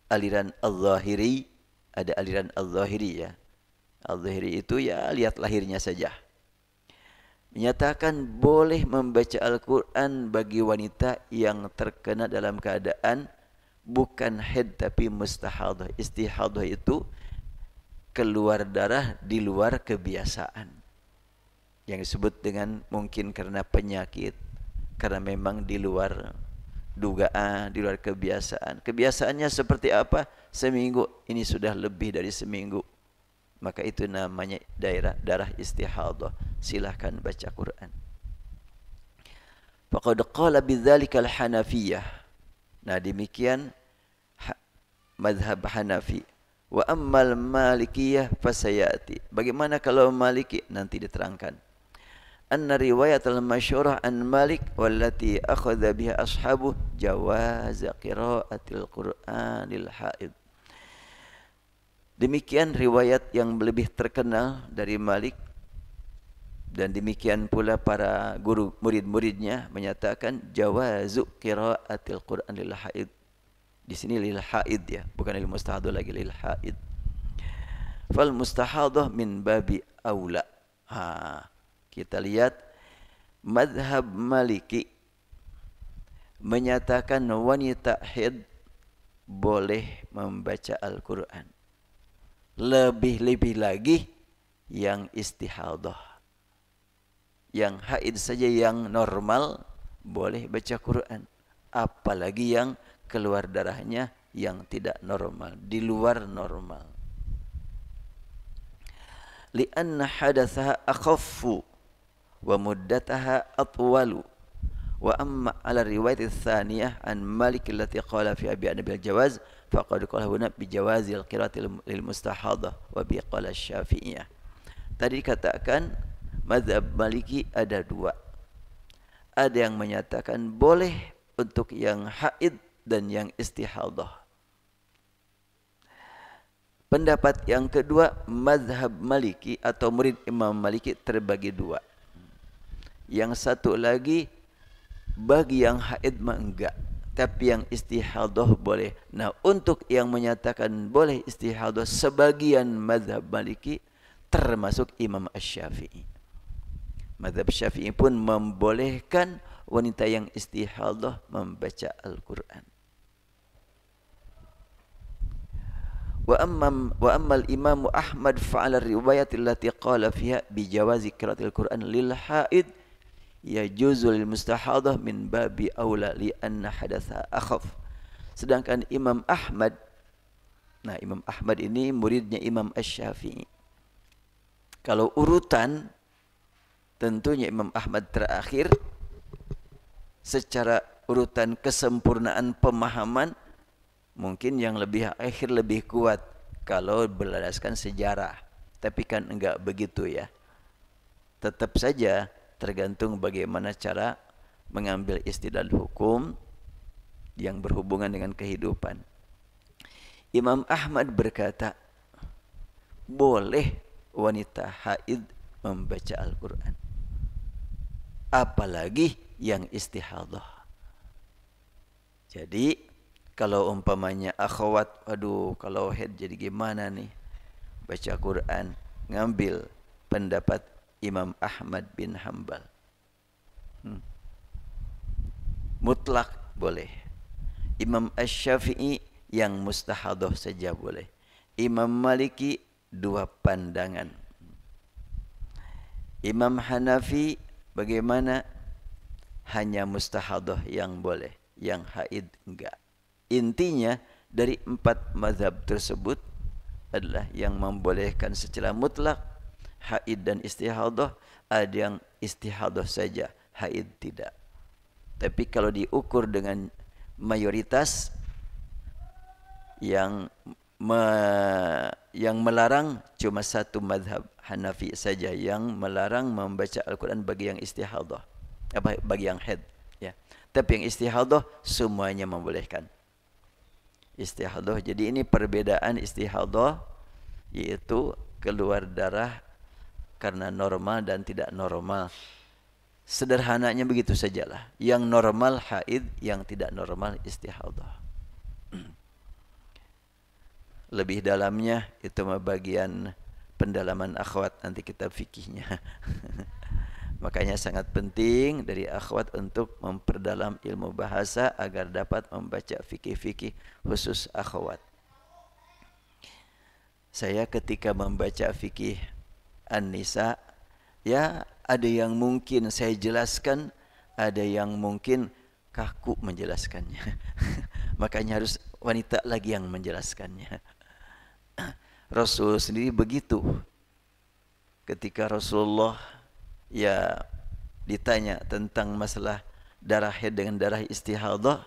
aliran al-zahiri, ada aliran al-zahiri ya. Al-zahiri itu ya lihat lahirnya saja. Menyatakan boleh membaca Al-Qur'an bagi wanita yang terkena dalam keadaan bukan haid tapi mustahadhah. Istihadhah itu keluar darah di luar kebiasaan. Yang disebut dengan mungkin karena penyakit, karena memang di luar dugaan, di luar kebiasaan. Kebiasaannya seperti apa? Seminggu, ini sudah lebih dari seminggu. Maka itu namanya darah istihadhah. Silahkan baca Quran. Faqad qala bidzalika al-Hanafiyah. Nah, demikian mazhab Hanafi. Wa ammal Malikiyah fasayati. Bagaimana kalau Maliki? Nanti diterangkan. Anna riwayat al-masyhurah an Malik wallati akhadha biha ashabu jawaz qiraatil Qur'an lil haid. Demikian riwayat yang lebih terkenal dari Malik dan demikian pula para guru murid-muridnya menyatakan jawazu qiraatil Qur'an lil haid. Di sini lil haid ya, bukan lil mustahadhah lagi, lil haid. Fal mustahadhah min babi aula. Kita lihat mazhab Maliki menyatakan wanita haid boleh membaca Al-Quran. Lebih-lebih lagi yang istihadhah. Yang haid saja yang normal boleh baca Quran. Apalagi yang keluar darahnya yang tidak normal, di luar normal. Lianna hadatsaha akhaffu wa muddataha atwalu wa amma ala riwayat tsaniyah an Malik allati qala fi abi anabil jawaz faqad qala huna bi jawazi al-qira'ati lil mustahadhah wa bi qala Syafi'iyah. Tadi katakan mazhab Maliki ada 2. Ada yang menyatakan boleh untuk yang haid dan yang istihadhah. Pendapat yang kedua, mazhab Maliki atau murid Imam Maliki terbagi 2. Yang satu lagi bagi yang haid mah enggak, tapi yang istihadhah boleh. Nah, untuk yang menyatakan boleh istihadhah sebagian mazhab Maliki termasuk Imam Asy-Syafi'i. Mazhab Syafi'i pun membolehkan wanita yang istihadhah membaca Al-Qur'an. Wa ammal Imam Ahmad fa'ala riwayat allati qala fiha bi jawazi qiraatil Qur'an lil haid yajuzu lil mustahadhah min babi aula li anna hadatha akhaf. Sedangkan Imam Ahmad, nah Imam Ahmad ini muridnya Imam Asy-Syafi'i. Kalau urutan tentunya Imam Ahmad terakhir secara urutan kesempurnaan pemahaman mungkin yang lebih akhir lebih kuat kalau berlandaskan sejarah. Tapi kan enggak begitu ya. Tetap saja tergantung bagaimana cara mengambil istidlal hukum yang berhubungan dengan kehidupan. Imam Ahmad berkata, boleh wanita haid membaca Al-Quran. Apalagi yang istihadhah. Jadi kalau umpamanya akhwat, aduh kalau haid jadi gimana nih? baca Quran, ngambil pendapat Imam Ahmad bin Hambal. Mutlak boleh. Imam Asy-Syafi'i yang mustahadah saja boleh. Imam Maliki dua pandangan. Imam Hanafi bagaimana? Hanya mustahadah yang boleh, yang haid enggak. Intinya dari 4 mazhab tersebut adalah yang membolehkan secara mutlak haid dan istihadah, ada yang istihadah saja, haid tidak. Tapi kalau diukur dengan mayoritas yang melarang cuma satu mazhab, Hanafi saja yang melarang membaca Al-Quran bagi yang istihadah, bagi yang haid, ya. Tapi yang istihadah semuanya membolehkan. Istihadah, jadi ini perbedaan istihadah, yaitu keluar darah karena normal dan tidak normal. Sederhananya begitu sajalah. Yang normal haid, yang tidak normal istihadah. Lebih dalamnya itu bagian pendalaman akhwat nanti kitab fikihnya. Makanya sangat penting dari akhwat untuk memperdalam ilmu bahasa agar dapat membaca fikih-fikih khusus akhwat. Saya ketika membaca fikih An-Nisa, ya ada yang mungkin saya jelaskan, ada yang mungkin kaku menjelaskannya. Makanya harus wanita lagi yang menjelaskannya. Rasul sendiri begitu. Ketika Rasulullah ya ditanya tentang masalah darah haid dengan darah istihadah,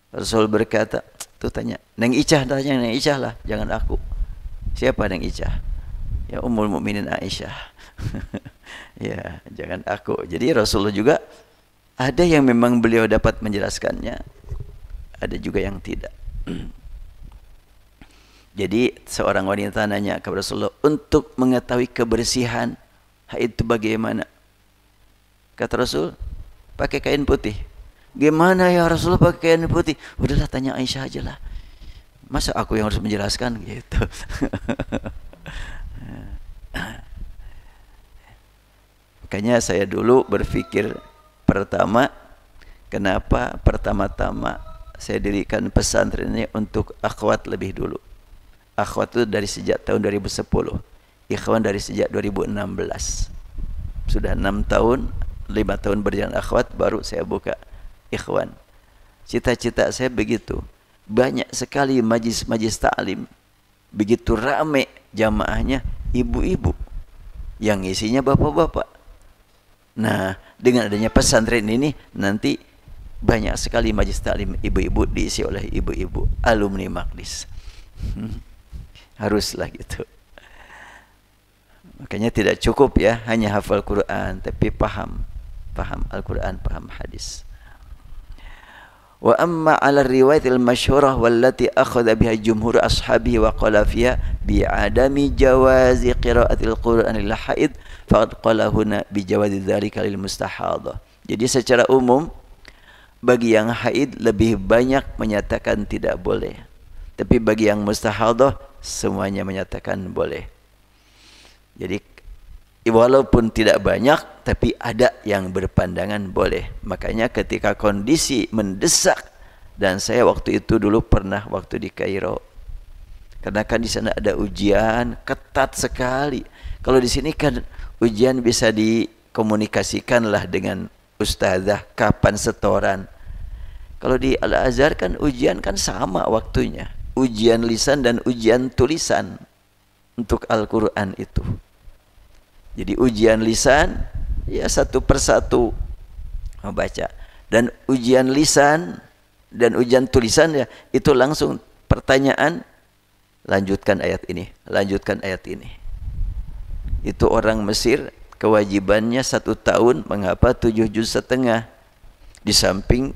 Rasul berkata, tuh tanya, Neng Icah, tanya Neng Icah lah, jangan aku. Siapa Neng Icah? Ya Ummul Mukminin Aisyah. Ya, jangan aku. Jadi Rasulullah juga ada yang memang beliau dapat menjelaskannya, ada juga yang tidak. Jadi seorang wanita nanya kepada Rasulullah, untuk mengetahui kebersihan haid itu bagaimana? Kata Rasul, pakai kain putih. Gimana ya Rasulullah pakai kain putih? Udahlah tanya Aisyah aja lah. Masa aku yang harus menjelaskan gitu. Makanya saya dulu berpikir pertama, kenapa pertama-tama saya dirikan pesantren ini untuk akhwat lebih dulu. Akhwat itu dari sejak tahun 2010. Ikhwan dari sejak 2016. Sudah 6 tahun, 5 tahun berjalan akhwat, baru saya buka ikhwan. Cita-cita saya begitu. Banyak sekali majlis-majlis ta'lim. Begitu ramai jamaahnya ibu-ibu. Yang isinya bapak-bapak. Nah, dengan adanya pesantren ini, nanti banyak sekali majlis ta'lim ibu-ibu diisi oleh ibu-ibu alumni Maqdis. Haruslah gitu. Makanya tidak cukup ya hanya hafal Quran, tapi paham Al-Quran, paham hadis. Wa amma 'ala riwayatil masyhurah wallati akhadha biha jumhur ashabihi wa qala fiha bi 'adami jawazi qira'atil Qur'an lil haid faqad qala huna bi jawazi dzalika lil mustahadah. Jadi secara umum bagi yang haid lebih banyak menyatakan tidak boleh. Tapi bagi yang mustahadah semuanya menyatakan boleh. Jadi walaupun tidak banyak, tapi ada yang berpandangan boleh. Makanya ketika kondisi mendesak, dan saya waktu itu dulu pernah waktu di Kairo, karena kan di sana ada ujian ketat sekali. Kalau di sini kan ujian bisa dikomunikasikanlah dengan ustazah kapan setoran. Kalau di Al-Azhar kan ujian kan sama waktunya. Ujian lisan dan ujian tulisan untuk Al-Quran itu. Jadi ujian lisan ya satu persatu membaca, dan ujian lisan dan ujian tulisan ya itu langsung pertanyaan, lanjutkan ayat ini, lanjutkan ayat ini. Itu orang Mesir kewajibannya 1 tahun menghafal 7 juz setengah. Di samping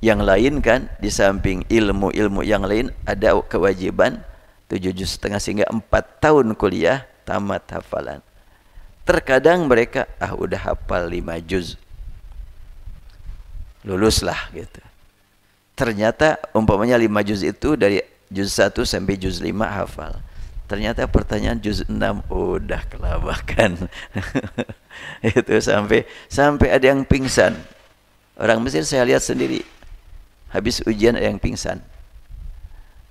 yang lain kan, di samping ilmu-ilmu yang lain ada kewajiban 7 juz setengah, sehingga 4 tahun kuliah tamat hafalan. Terkadang mereka udah hafal 5 juz, luluslah gitu. Ternyata umpamanya 5 juz itu dari juz 1 sampai juz 5 hafal. Ternyata pertanyaan juz 6 udah kelabakan. Itu sampai ada yang pingsan. Orang Mesir saya lihat sendiri. Habis ujian ada yang pingsan.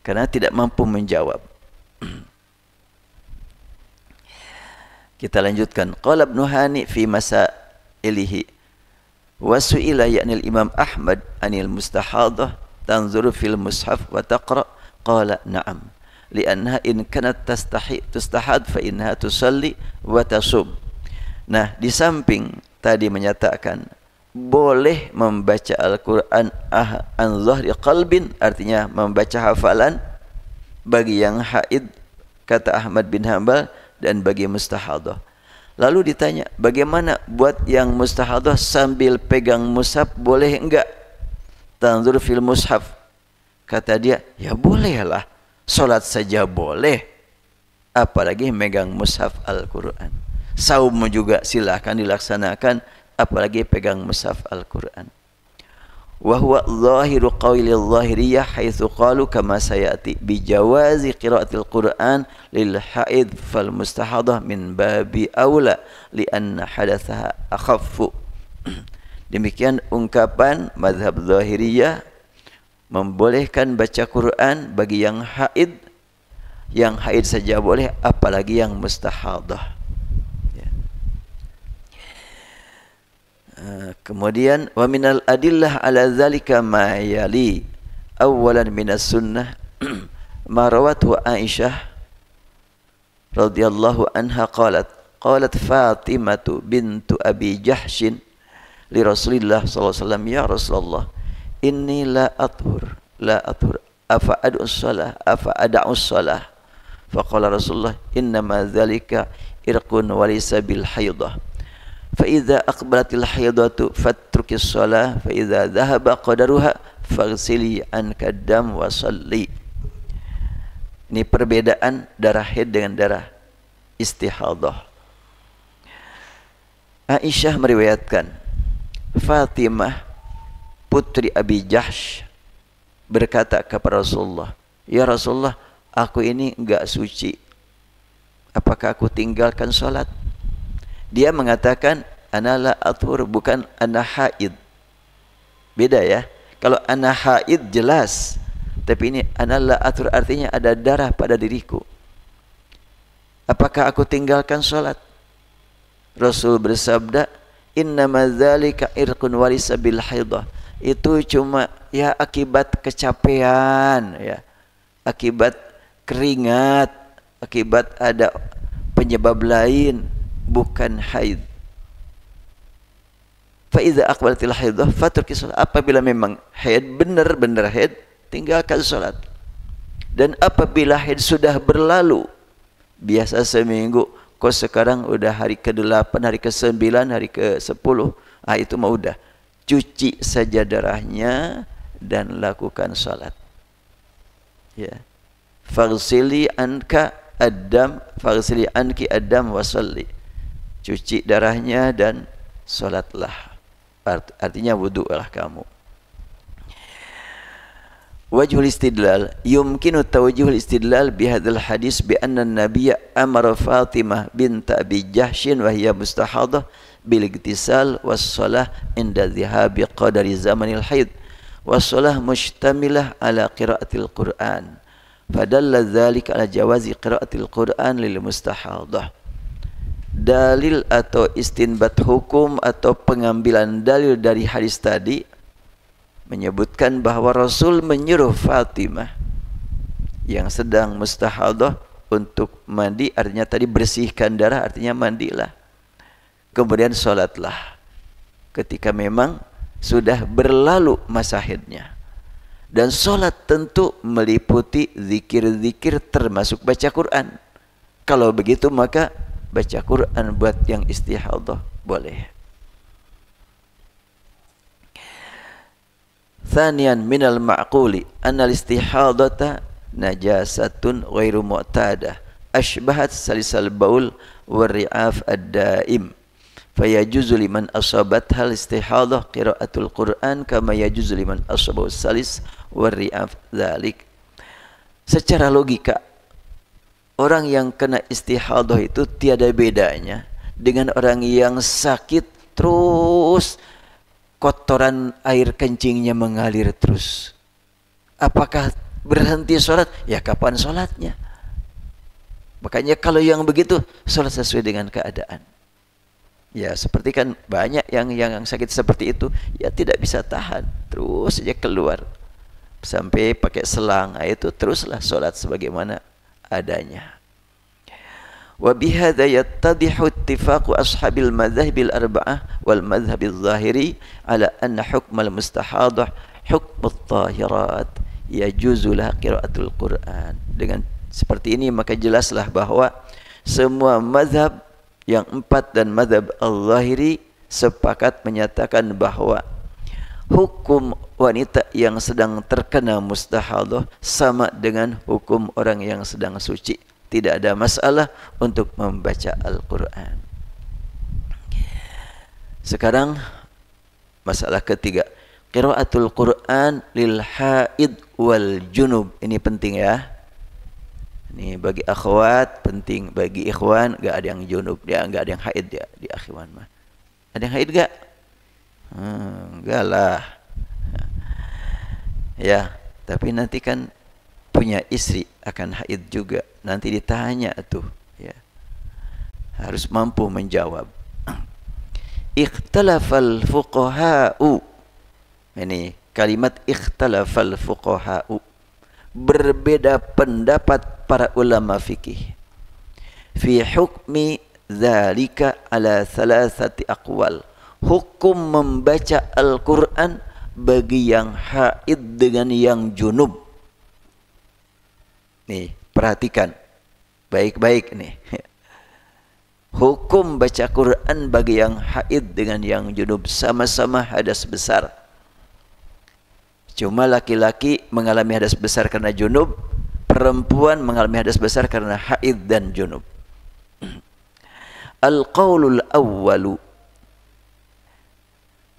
Karena tidak mampu menjawab. Kita lanjutkan. Qala Ibnu Hani fi masailihi wa su'ila ya'ni al-Imam Ahmad anil mustahadah tanzuru fil mushaf wa taqra qala na'am li'annaha in kanat tustahad fa innaha tusalli wa tasum. Nah, di samping tadi menyatakan boleh membaca Al-Qur'an an zahri qalbin, artinya membaca hafalan bagi yang haid kata Ahmad bin Hanbal dan bagi mustahadah. Lalu ditanya, bagaimana buat yang mustahadah sambil pegang mushaf, boleh enggak? Tanzur fil mushaf. Kata dia, ya bolehlah. Salat saja boleh. Apalagi megang mushaf Al-Qur'an. Saum juga silakan dilaksanakan, apalagi pegang mushaf Al-Qur'an. Wa huwa zahiru qawli al-zahiriyah haitsu qalu kama sayati bi jawazi qiraatil Qur'an lil haid fal mustahadah min babi aula li anna hadatsaha akhaffu. Demikian ungkapan mazhab zahiriyah membolehkan baca Quran bagi yang haid. Yang haid saja boleh, apalagi yang mustahadah. Kemudian wa minal adillah ala zalika ma yali. Awalan minas sunnah ma rawathu Aisyah radhiyallahu anha qalat Fatimatu bintu Abi Jahshin li Rasulillah sallallahu alaihi wasallam, ya Rasulullah inni la athur afa ad'u shalah faqala Rasulullah innama dzalika irqun walisa bil haidah فإذا أقبلت الحيضة فاترك الصلاة فإذا ذهب قدرها فاغسلي عنك الدم وصلي. Ini perbedaan darah haid dengan darah istihadah. Aisyah meriwayatkan, Fatimah putri Abi Jahsh berkata kepada Rasulullah, ya Rasulullah, aku ini enggak suci, apakah aku tinggalkan salat? Dia mengatakan ana la athur, bukan ana haid. Beda ya. Kalau ana haid jelas, tapi ini ana la athur artinya ada darah pada diriku. Apakah aku tinggalkan salat? Rasul bersabda, innama dzalika irqun walisa bil haidah. Itu cuma ya akibat kecapean ya. Akibat keringat, akibat ada penyebab lain, bukan haid. Fa idza aqbalatil haidah faturki shalah. Apabila memang haid, benar-benar haid, tinggalkan salat. Dan apabila haid sudah berlalu, biasa seminggu, kok sekarang udah hari ke-8, hari ke-9, hari ke-10, itu mah udah cuci saja darahnya dan lakukan salat. Ya. Faghsili anka ad-dam, faghsili anki ad-dam wa shalli. Cuci darahnya dan salatlah. Artinya wudu'lah kamu. Wajhul istidlal, yumkinu tawjihul istidlal bihadzal hadis bi anna an-nabiyya amara Fatimah bint Abi Jahshin wa hiya mustahadah bil igtisal was shalah inda dhihabi qadari zamanil haid was shalah mushtamilah ala qiraatil Qur'an. Fadalla dzalika ala jawazi qiraatil Qur'an lil mustahadah. Dalil atau istinbat hukum atau pengambilan dalil dari hadis tadi menyebutkan bahwa Rasul menyuruh Fatimah yang sedang mustahadah untuk mandi, artinya tadi bersihkan darah, artinya mandilah. Kemudian sholatlah ketika memang sudah berlalu masa haidnya. Dan sholat tentu meliputi zikir-zikir termasuk baca Quran. Kalau begitu maka baca Quran buat yang istihadah boleh. Thaniyan minal ma'quli anna al-istihadata najasatun ghairu mu'tadah ashbahat salisal baul war-ri'af ad-daim fayajuzu liman asabat hal istihadah qiraatul Quran kama yajuzu liman asabahu salis war-ri'af dzalik. Secara logika orang yang kena istihadah itu tiada bedanya dengan orang yang sakit terus kotoran air kencingnya mengalir terus. Apakah berhenti sholat? Ya kapan sholatnya? Makanya kalau yang begitu sholat sesuai dengan keadaan. Ya seperti kan banyak yang sakit seperti itu, ya tidak bisa tahan, terus saja keluar sampai pakai selang. Itu teruslah sholat sebagaimana adanya. Wa bihadza yattadihu ittifaqu ashabil madhahibil arba'ah wal madhhabil zahiri ala anna hukmal mustahadah hukmut tahirat yajuzu laha qiraatul Qur'an. Dengan seperti ini maka jelaslah bahwa semua mazhab yang 4 dan mazhab al-zahiri sepakat menyatakan bahwa hukum wanita yang sedang terkena mustahadah sama dengan hukum orang yang sedang suci. Tidak ada masalah untuk membaca Al-Quran. Sekarang masalah ketiga, qiraatul Quran lil haid wal junub. Ini penting ya. Ini bagi akhwat penting, bagi ikhwan enggak ada yang junub, dia enggak ada yang haid dia di akhwan mah. Ada yang haid enggak? Enggak lah. Ya, tapi nanti kan punya istri akan haid juga. Nanti ditanya tuh, ya. Harus mampu menjawab. Ikhtalafal fuqaha'u. Ini kalimat ikhtalafal fuqaha'u. Berbeda pendapat para ulama fikih fi hukmi dzalika ala thalathati aqwal. Hukum membaca Al-Quran bagi yang haid dengan yang junub. Nih, perhatikan baik-baik nih. Hukum baca Quran bagi yang haid dengan yang junub sama-sama hadas besar. Cuma laki-laki mengalami hadas besar karena junub, perempuan mengalami hadas besar karena haid dan junub. Al-qaulul awwalu.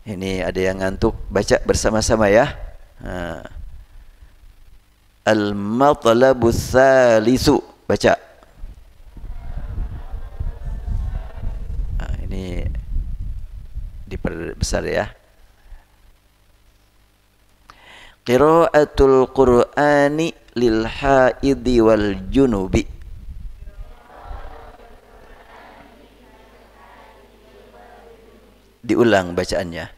Ini ada yang ngantuk, baca bersama-sama ya. Al-matlabus salisu, baca. Ini diperbesar ya. Qiraatul Qur'ani lil haidi wal junubi. Diulang bacaannya.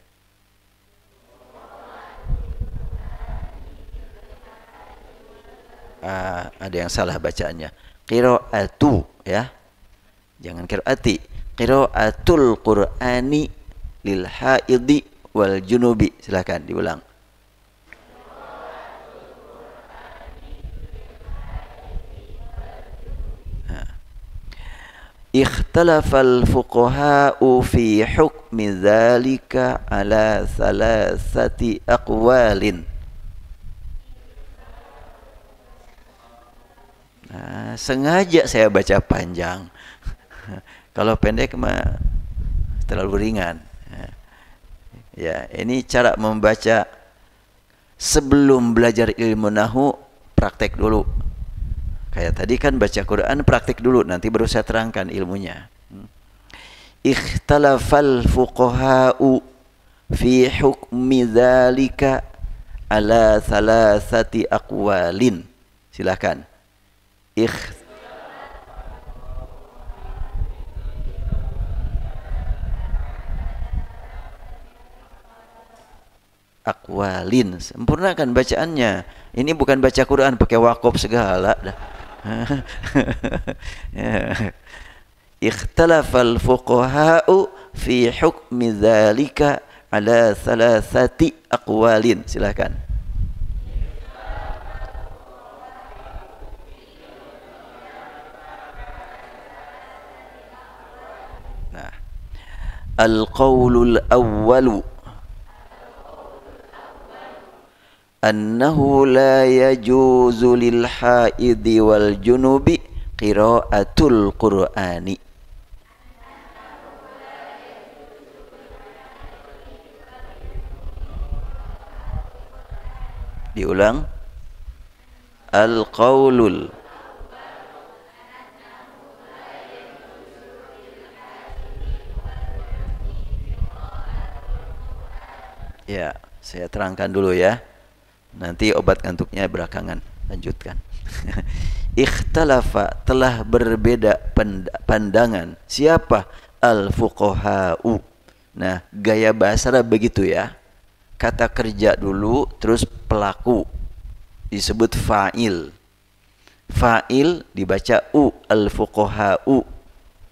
Ada yang salah bacaannya. Qiraatu ya. Jangan qiraati. Qiraatul Qur'ani lil haidi wal junubi. Silakan diulang. Ikhtalafal fuqaha'u fi hukmi dzalika ala thalathati aqwalin. Sengaja saya baca panjang. Kalau pendek mah terlalu ringan. Ya, ini cara membaca sebelum belajar ilmu nahwu, praktek dulu. Kayak tadi kan baca Quran praktik dulu, nanti baru saya terangkan ilmunya. Ikhtalafal fuqaha'u fi hukmi dzalika ala thalathati aqwalin. Silakan. Aqwalin. Sempurnakan bacaannya. Ini bukan baca Quran pakai waqaf segala dah. Ikhtalafal fuqaha'u fi hukmi dzalika ala thalathati aqwalin. Silakan. Nah, al-qaulul awwalu annahu la yajuzu lil haidi wal junubi qiraatul Qur'ani. Diulang. Al-qaulul Ya, saya terangkan dulu ya. Nanti obat ngantuknya belakangan. Lanjutkan. Ikhtalafa, telah berbeda pandangan. Siapa? Al-fuqaha'u. Nah, gaya bahasa Arab begitu ya. Kata kerja dulu, terus pelaku. Disebut fa'il. Fa'il dibaca u, al-fuqaha'u.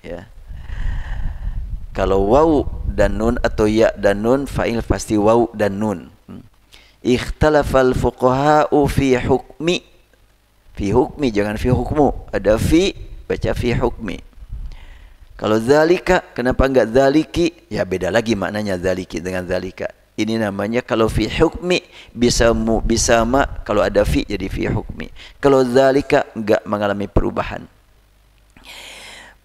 Ya. Kalau waw dan nun atau ya dan nun, fa'il pasti waw dan nun. Ikhtalafal fuqaha'u fi hukmi. Fi hukmi, jangan fi hukmu. Ada fi, baca fi hukmi. Kalau zalika, kenapa enggak zaliki? Ya beda lagi maknanya zaliki dengan zalika. Ini namanya kalau fi hukmi bisa ma, kalau ada fi jadi fi hukmi. Kalau zalika enggak mengalami perubahan.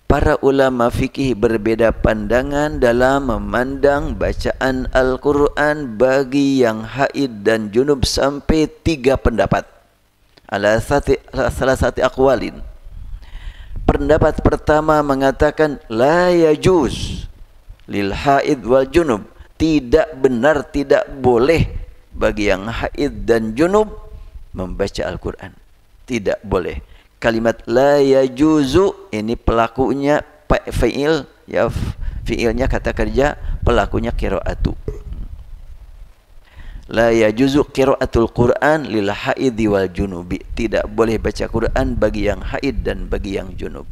Para ulama fikih berbeda pandangan dalam memandang bacaan Al-Quran bagi yang haid dan junub sampai 3 pendapat. Salah satu aqwalin. Pendapat pertama mengatakan la yajuz lil haid wal junub. Tidak benar, tidak boleh bagi yang haid dan junub membaca Al-Quran. Tidak boleh. Kalimat la yajuzu ini pelakunya fi'il, ya fi'ilnya kata kerja, pelakunya qiraatu. La yajuzu qiraatul Quran lil haidi wal junubi. Tidak boleh baca Quran bagi yang haid dan bagi yang junub.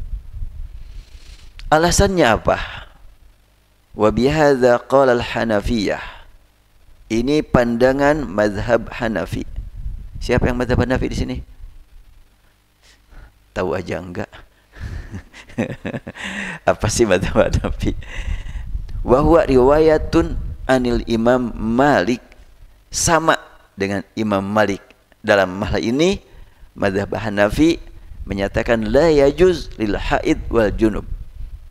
Alasannya apa? Wa bihadza qala al-Hanafiyah. Ini pandangan mazhab Hanafi. Siapa yang mazhab Hanafi di sini? Tahu aja enggak? Apa sih mazhab Hanafi? Wa huwa riwayatun anil Imam Malik, sama dengan Imam Malik. Dalam hal ini mazhab Hanafi menyatakan la yajuz lil haid wal junub.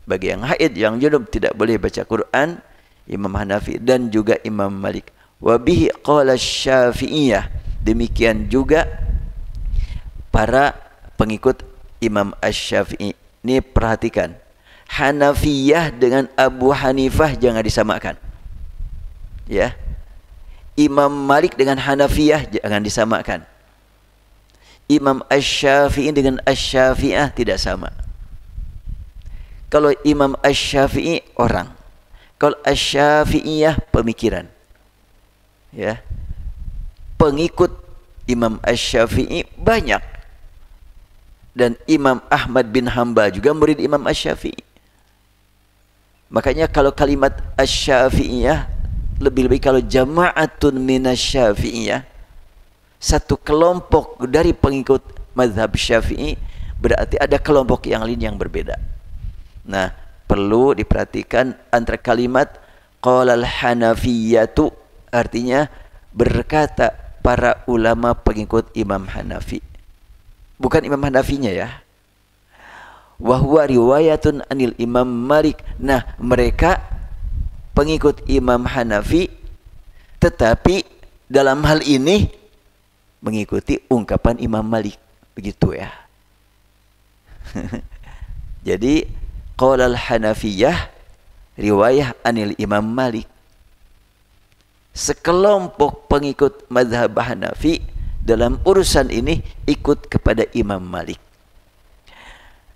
Bagi yang haid, yang junub tidak boleh baca Quran. Imam Hanafi dan juga Imam Malik. Wa bihi qala Syafi'iyah. Demikian juga para pengikut Imam Asy-Syafi'i. Ini perhatikan. Hanafiyah dengan Abu Hanifah jangan disamakan. Ya. Imam Malik dengan Hanafiyah jangan disamakan. Imam Asy-Syafi'i dengan Asy-Syafi'ah tidak sama. Kalau Imam Asy-Syafi'i orang, kalau Asy-Syafi'iyah pemikiran. Ya. Pengikut Imam Asy-Syafi'i banyak. Dan Imam Ahmad bin Hanbal juga murid Imam Asy-Syafi'i. Makanya kalau kalimat Asy-Syafi'iyah, lebih-lebih kalau jama'atun minasy-Syafi'iyah, satu kelompok dari pengikut mazhab Syafi'i, berarti ada kelompok yang lain yang berbeda. Nah, perlu diperhatikan antara kalimat qala al-Hanafiyyatu, artinya berkata para ulama pengikut Imam Hanafi. Bukan Imam Hanafinya ya. Wa huwa riwayatun anil Imam Malik. Nah, mereka pengikut Imam Hanafi, tetapi dalam hal ini mengikuti ungkapan Imam Malik. Begitu ya. Jadi qala al-Hanafiyah riwayah anil Imam Malik. Sekelompok pengikut mazhab Hanafi dalam urusan ini ikut kepada Imam Malik.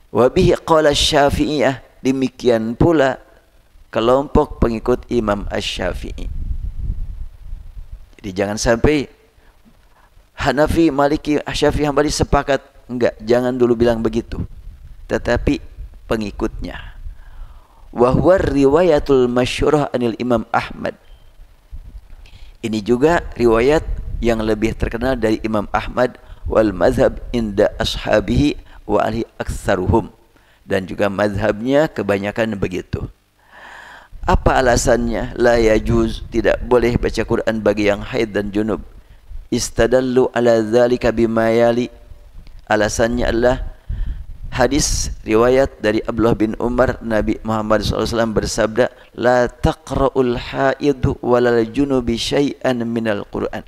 Wa bihi qala Syafi'iyah, demikian pula kelompok pengikut Imam Asy-Syafi'i. Jadi jangan sampai Hanafi, Maliki, Syafi'i, Hambali sepakat. Enggak, jangan dulu bilang begitu. Tetapi pengikutnya. Wa huwa riwayatul masyhurah anil Imam Ahmad. Ini juga riwayat yang lebih terkenal dari Imam Ahmad, wal mazhab inda ashabihi wa ahli aktsaruhum, dan juga mazhabnya kebanyakan begitu. Apa alasannya? La yajuz, tidak boleh baca Quran bagi yang haid dan junub. Istadallu ala dzalika bima yali. Alasannya adalah hadis riwayat dari Abdullah bin Umar, Nabi Muhammad SAW bersabda, la taqra'ul haidu walal junubi syai'an minal Quran.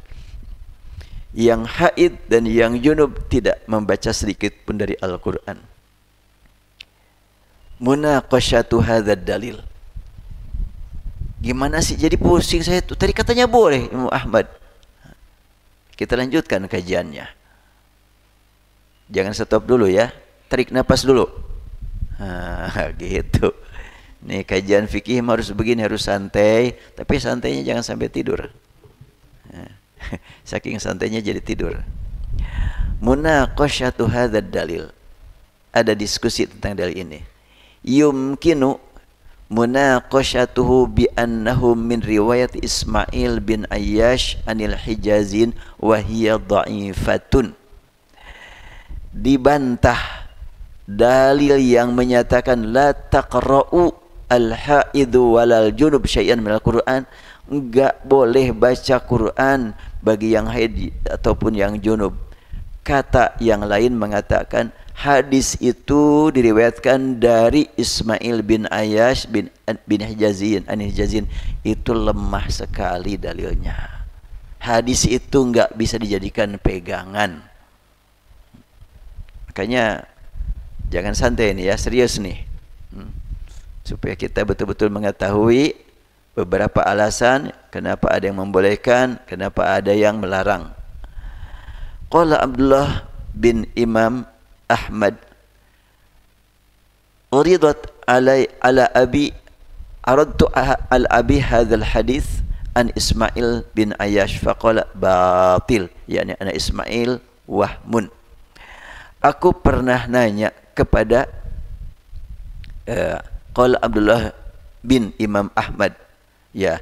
Yang haid dan yang junub tidak membaca sedikit pun dari Al-Quran. Munaqashatu hadzal dalil. Gimana sih? Jadi pusing saya tuh. Tadi katanya boleh, Imam Ahmad. Kita lanjutkan kajiannya. Jangan stop dulu ya. Tarik napas dulu. Gitu. Nih kajian fikih harus begini, harus santai. Tapi santainya jangan sampai tidur. Saking santainya jadi tidur. Munaqashatu hadzal dalil. Ada diskusi tentang dalil ini. Yumkinu munaqashatuhu bi annahu min riwayat Ismail bin Ayyash anil Hijazin wa hiya dha'ifatun. Dibantah dalil yang menyatakan la taqra'u al-haidu walal junub syai'an minal Qur'an, enggak boleh baca Quran bagi yang haid ataupun yang junub. Kata yang lain mengatakan hadis itu diriwayatkan dari Ismail bin Ayyash bin Hijazin, itu lemah sekali dalilnya. Hadis itu enggak bisa dijadikan pegangan. Makanya jangan santai nih ya, serius nih. Supaya kita betul-betul mengetahui beberapa alasan kenapa ada yang membolehkan, kenapa ada yang melarang. Qala Abdullah bin Imam Ahmad, uridat ala abi aradtu al abi hadzal hadis an Ismail bin Ayyash faqala batil, yakni ana Ismail wahmun. Aku pernah nanya kepada qala Abdullah bin Imam Ahmad, ya,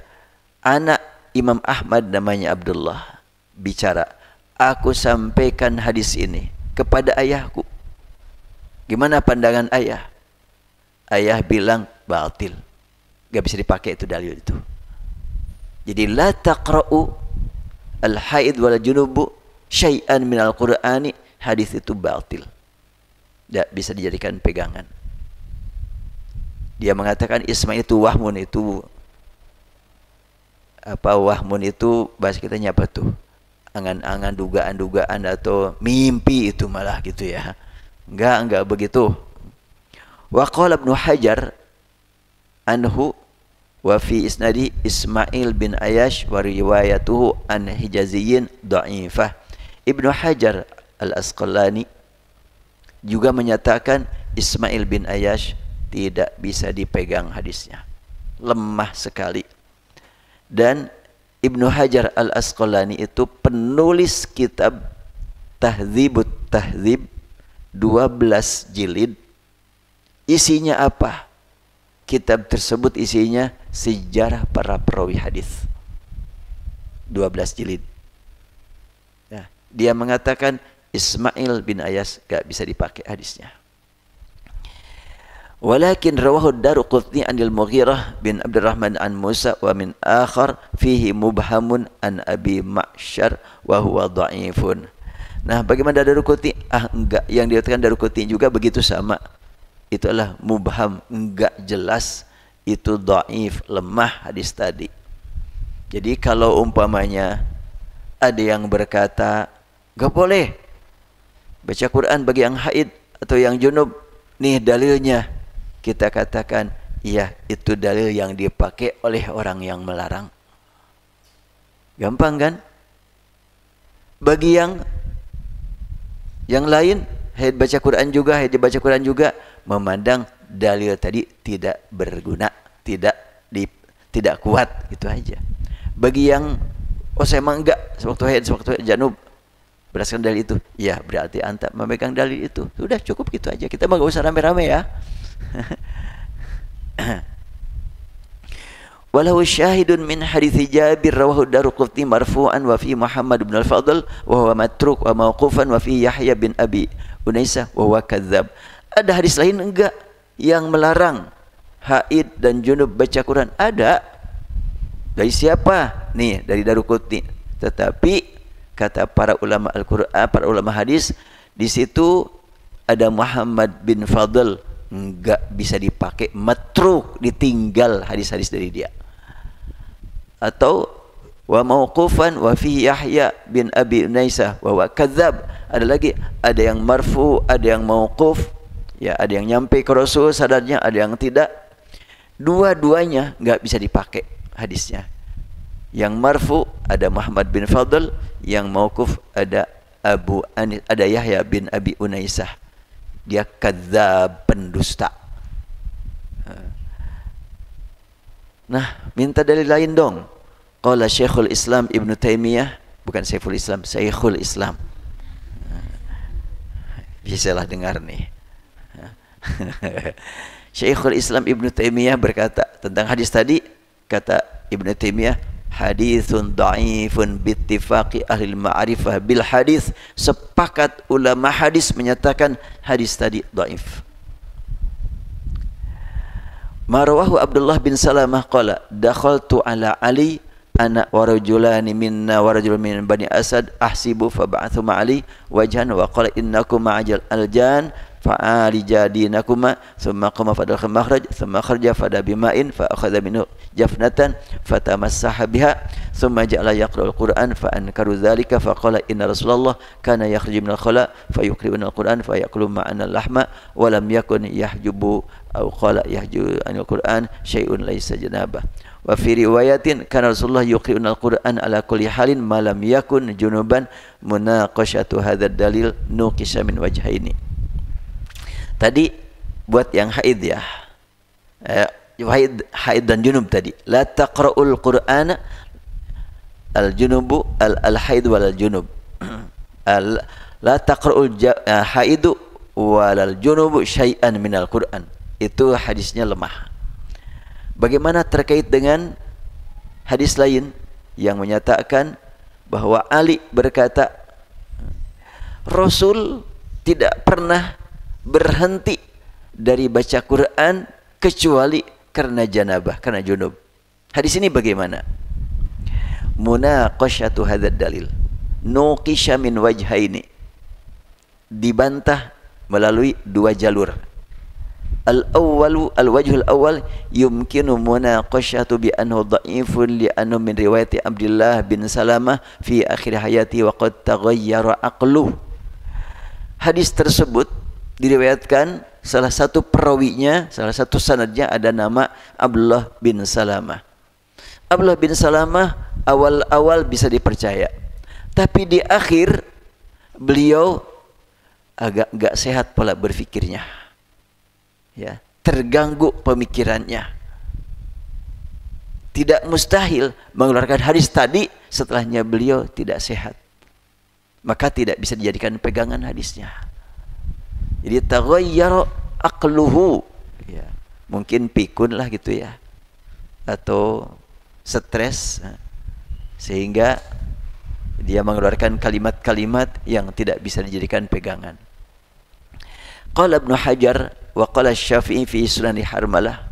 anak Imam Ahmad namanya Abdullah, bicara, aku sampaikan hadis ini kepada ayahku. Gimana pandangan ayah? Ayah bilang batil, gak bisa dipakai itu dalil itu. Jadi la taqra'u al-haid wal junubu syai'an minal Qur'ani, hadis itu batil, gak bisa dijadikan pegangan. Dia mengatakan Ismail itu wahmun, itu apa, wahmun itu bahasa kita apa tuh? Angan-angan, dugaan-dugaan atau mimpi itu malah gitu ya. Enggak begitu. Wa qala Ibnu Hajar anhu wa fi isnadi Ismail bin Ayyash wa riwayatuhu an Hijaziyyin dha'ifah. Ibnu Hajar Al-Asqalani juga menyatakan Ismail bin Ayyash tidak bisa dipegang hadisnya, lemah sekali. Dan Ibnu Hajar Al-Asqalani itu penulis kitab Tahdzibut Tahdzib 12 jilid. Isinya apa? Kitab tersebut isinya sejarah para perawi hadis. 12 jilid. Ya, dia mengatakan Ismail bin Ayyash gak bisa dipakai hadisnya. Walakin rawahu ad-Daruqutni anil Mughirah bin Abdurrahman an Musa wa min akhar fihi mubhamun an Abi Ma'syar wa huwa dha'ifun. Nah, bagaimana Daruqutni? Enggak, yang dikatakan Daruqutni juga begitu sama. Itu adalah mubham, enggak jelas, itu dha'if, lemah hadis tadi. Jadi kalau umpamanya ada yang berkata enggak boleh baca Quran bagi yang haid atau yang junub, nih dalilnya, kita katakan, iya, itu dalil yang dipakai oleh orang yang melarang. Gampang kan? Bagi yang lain, haid baca Quran juga, haid baca Quran juga, memandang dalil tadi tidak berguna, tidak kuat, itu aja. Bagi yang saya emang enggak, sewaktu haid, sewaktu junub, berdasarkan dalil itu, ya berarti anta memegang dalil itu. Sudah cukup gitu aja. Kita mah enggak usah rame-rame ya. Walau syahidun min hadits Jabir rawahu Daruqutni marfu'an wa fi Muhammad bin al-Fadl wa huwa matruk wa mauqufan wa fi Yahya bin Abi Unaisah wa huwa kadzab. Ada hadis lain enggak yang melarang haid dan junub baca Quran? Ada. Dari siapa? Nih, dari Daruqutni. Tetapi kata para ulama Al-Qur'an, para ulama hadis, di situ ada Muhammad bin Fadl, enggak bisa dipakai, matruk, ditinggal hadis-hadis dari dia. Atau wa mauqufan wa fi Yahya bin Abi Unaisah wa huwa kadzab. Ada lagi, ada yang marfu, ada yang mauquf, ya, ada yang nyampe ke Rasul sadarnya, ada yang tidak. Dua-duanya enggak bisa dipakai. hadisnya. Yang marfu ada Muhammad bin Fadl, yang mauquf ada ada Yahya bin Abi Unaisah. Dia kadzab, pendusta. Nah, minta dalil lain dong. Qala Syekhul Islam Ibnu Taimiyah, bukan Syekhul Islam, Syekhul Islam. Bisalah dengar nih. Syekhul Islam Ibnu Taimiyah berkata tentang hadis tadi, kata Ibnu Taimiyah, haditsun dha'ifun bittifaqi ahli ma'rifah bil hadis. Sepakat ulama hadis menyatakan hadis tadi dhaif. Marwahu Abdullah bin Salamah qala dakhaltu ala Ali ana wa rajulani minna wa rajulun min bani Asad ahsibu fa ba'athu ma'ali wajhan wa qala innakum ma'ajal aljan fa'ali jadinakuma thumma qama fadakhala makhraj thumma kharaja fada bima'in fa akhadha minhu jafnatan fatamassaha biha thumma ja'ala yaqra'ul Qur'an fa ankaru dhalika fa qala inna Rasulullah kana yakhruju minal khala fa yuqri'una al-Qur'an fa ya'kulu ma'ana al-lahma wa lam yakun yahjubu aw qala yahju anil Qur'an syai'un laysa janabah. Wa fi riwayatin kana Rasulullah yuqri'una al-Qur'an ala kulli halin ma lam yakun junuban munaqashatu hadzal dalil nuqisha min wajhaini. Tadi buat yang haid ya. Haid dan junub tadi. La taqra'ul Qur'ana al-junubu al-haid wal junub. La taqra'ul haidu wal junubu syai'an minal Qur'an. Itu hadisnya lemah. Bagaimana terkait dengan hadis lain yang menyatakan bahwa Ali berkata Rasul tidak pernah berhenti dari baca Quran kecuali karena janabah, karena junub. Hadis ini bagaimana? Munaqashatu hadzal dalil nuqisha min wajhaini, dibantah melalui dua jalur. Al-awwalu al-wajhul awal yumkinu munaqashatu bi annahu dha'ifun li annahu min riwayati Abdullah bin Salamah fi akhir hayati wa qad taghayyara aqluh. Hadis tersebut diriwayatkan salah satu perawinya, salah satu sanadnya ada nama Abdullah bin Salamah. Abdullah bin Salamah awal-awal bisa dipercaya, tapi di akhir beliau agak enggak sehat pola berfikirnya. Ya, terganggu pemikirannya. Tidak mustahil mengeluarkan hadis tadi setelahnya beliau tidak sehat. Maka tidak bisa dijadikan pegangan hadisnya. Jadi taghayyara aqluhu. Ya, mungkin pikun lah gitu ya. Atau stres sehingga dia mengeluarkan kalimat-kalimat yang tidak bisa dijadikan pegangan. Qala Ibnu Hajar wa qala Asy-Syafi'i fi Sunan Harmalah,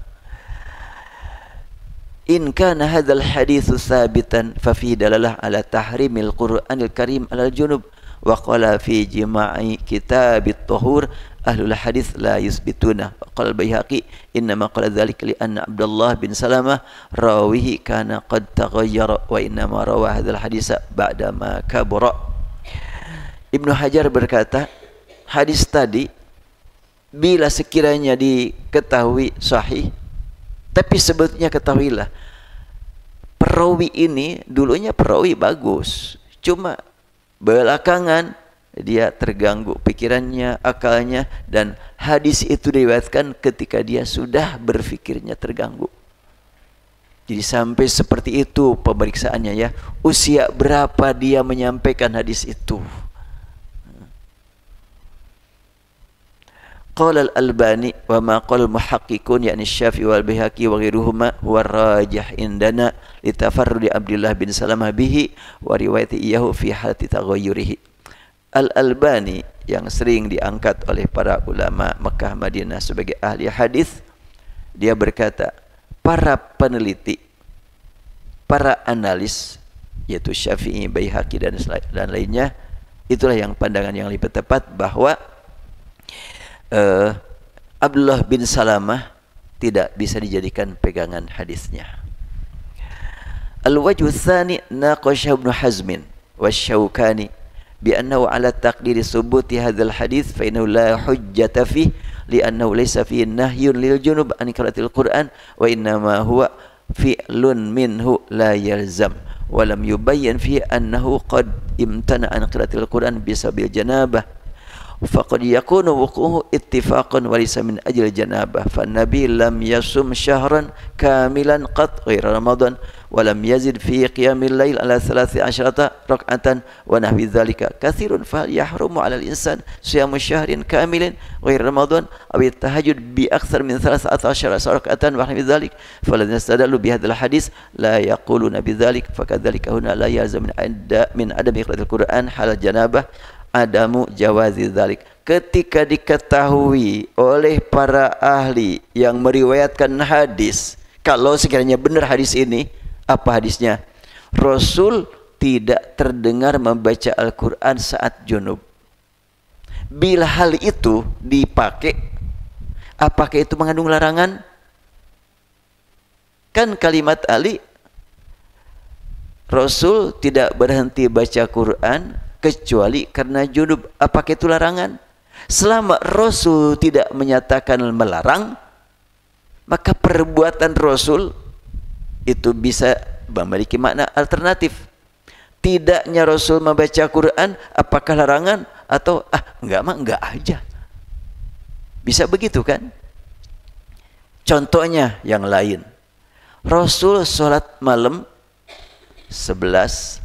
in kana hadzal haditsu tsabitan fa fi dalalah ala tahrimil Qur'anil Karim alal junub wa qala fi jima'i kitabit tahur ahlul hadits la yusbituna. Wa qala Baihaqi inna ma qala dzalika li anna Abdullah bin Salamah rawihi kana qad taghayyara wa inna ma rawa hadzal haditsa ba'da ma kabura. Ibnu Hajar berkata, hadis tadi bila sekiranya diketahui sahih, tapi sebetulnya ketahuilah perawi ini dulunya perawi bagus, cuma belakangan dia terganggu pikirannya, akalnya, dan hadis itu diriwayatkan ketika dia sudah berfikirnya terganggu. Jadi sampai seperti itu pemeriksaannya ya. Usia berapa dia menyampaikan hadis itu? Qala al-Albani wa ma qala al-muhaqqiqun yani Syafi'i wal Baihaqi wa ghairuhuma huwa rajih indana li tafarrudi Abdullah bin Salamah bihi wa riwayati iyahu fi halati taghayyurihi. Al-Albani yang sering diangkat oleh para ulama Mekah Madinah sebagai ahli hadis, dia berkata, para peneliti, para analis yaitu Syafi'i, Baihaqi dan lainnya, itulah yang pandangan yang lebih tepat bahwa Abdullah bin Salamah tidak bisa dijadikan pegangan hadisnya. Al-wajhu tsani naqasha Ibnu Hazm wa Syaukani bi annahu ala taqdiri thubuti hadzal hadits fa innahu la hujjata fihi li annahu laysa fihi nahyun lil junub an qiraatil Qur'an wa inna ma huwa fi'lun minhu la yalzam wa lam yubayyan fi annahu qad imtana an qiraatil Qur'an bisabil janabah faqad yakunu wuquhu ittifaqan wa laysa min ajli janabah fa nabi lam yasum syahran kamilan qat ghaira ramadan wa lam yazid fi qiyamil lail ala 13 rak'atan wa nahwi dzalika katsirun fa yahrumu 'ala al-insan siyamu syahrin kamilin ghaira ramadan aw tahajjud bi akthar min 13 rak'atan wa nahwi dzalik faladhina istadallu bi hadzal hadis la yaquluna bi dzalik fakadzalika huna la yalzam min adami qiraatil Qur'an hal janabah adamu jawazi dzalik. Ketika diketahui oleh para ahli yang meriwayatkan hadis, kalau sekiranya benar hadis ini, apa hadisnya? Rasul tidak terdengar membaca Al-Quran saat junub. Bila hal itu dipakai, apakah itu mengandung larangan? Kan kalimat Ali, Rasul tidak berhenti baca Quran kecuali karena junub. Apakah itu larangan? Selama Rasul tidak menyatakan melarang, maka perbuatan Rasul itu bisa memiliki makna alternatif. Tidaknya Rasul membaca Quran, apakah larangan? Atau enggak mah enggak aja. Bisa begitu kan? Contohnya yang lain. Rasul sholat malam 11,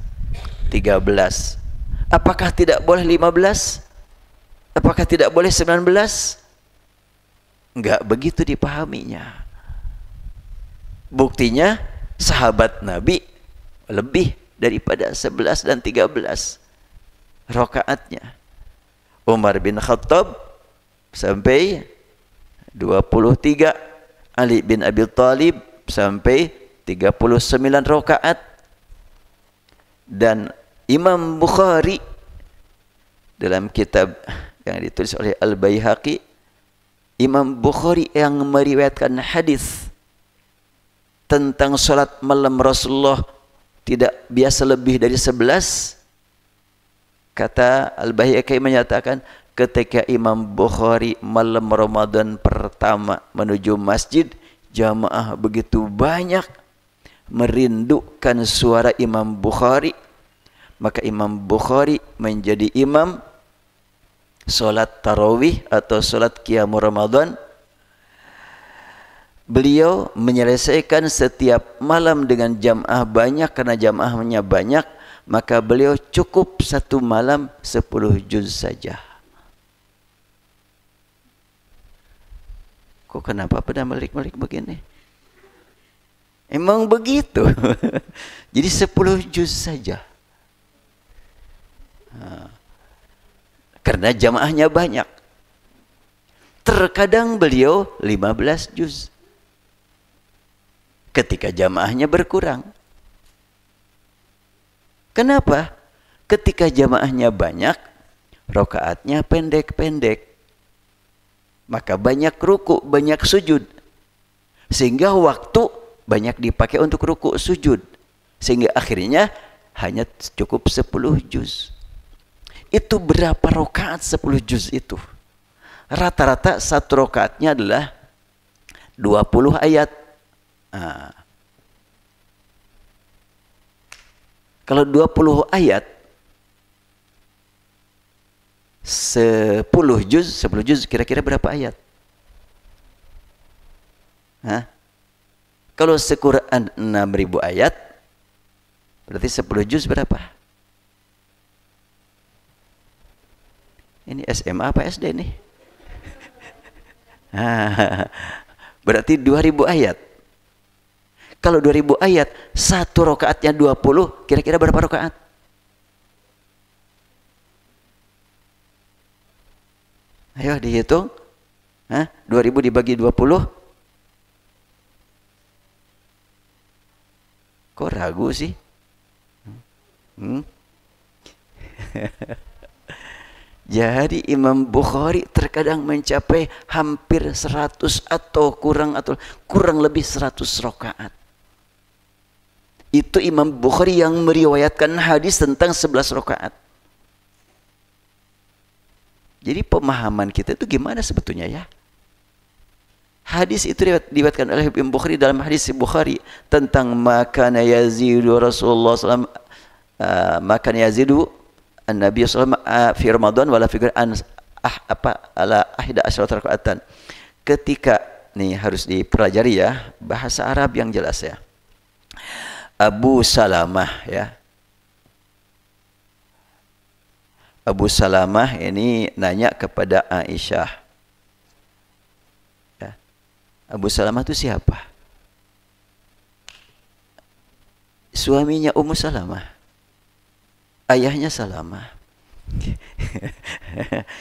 13. Apakah tidak boleh 15? Apakah tidak boleh 19? Enggak begitu dipahaminya. Buktinya sahabat Nabi lebih daripada 11 dan 13 rakaatnya. Umar bin Khattab sampai 23, Ali bin Abi Thalib sampai 39 rakaat, dan Imam Bukhari dalam kitab yang ditulis oleh Al-Baihaqi, Imam Bukhari yang meriwayatkan hadis tentang salat malam Rasulullah tidak biasa lebih dari 11. Kata Al-Baihaqi menyatakan, ketika Imam Bukhari malam Ramadan pertama menuju masjid, jamaah begitu banyak merindukan suara Imam Bukhari, maka Imam Bukhari menjadi imam solat tarawih atau solat qiyamul Ramadan. Beliau menyelesaikan setiap malam dengan jamaah banyak. Karena jamaahnya banyak, maka beliau cukup satu malam 10 juz saja. Kok kenapa pada melik-melik begini? Emang begitu. Jadi 10 juz saja. Karena jamaahnya banyak. Terkadang beliau 15 juz ketika jamaahnya berkurang. Kenapa? Ketika jamaahnya banyak, rakaatnya pendek-pendek, maka banyak ruku, banyak sujud, sehingga waktu banyak dipakai untuk ruku sujud, sehingga akhirnya hanya cukup 10 juz. Itu berapa rakaat 10 juz itu? Rata-rata satu rakaatnya adalah 20 ayat. Kalau 20 ayat 10 juz kira-kira berapa ayat? Kalau se-Quran 6.000 ayat, berarti 10 juz berapa? Ini SMA apa SD nih? Berarti 2000 ayat. Kalau 2000 ayat, satu rakaatnya 20, kira-kira berapa rakaat? Ayo dihitung. 2000 dibagi 20. Kok ragu sih? Jadi Imam Bukhari terkadang mencapai hampir 100 atau kurang lebih 100 rakaat. Itu Imam Bukhari yang meriwayatkan hadis tentang 11 rakaat. Jadi pemahaman kita itu gimana sebetulnya ya? Hadis itu diriwayatkan oleh Imam Bukhari dalam hadis Bukhari tentang makana yazidu Rasulullah SAW, makana yazidu Nabi SAW fi Ramadan wala fi an ala ahda asyrat rakaatan. Ketika nih harus dipelajari ya bahasa Arab yang jelas ya. Abu Salamah ya. Abu Salamah ini nanya kepada Aisyah. Abu Salamah itu siapa? Suaminya Ummu Salamah. Ayahnya Salamah.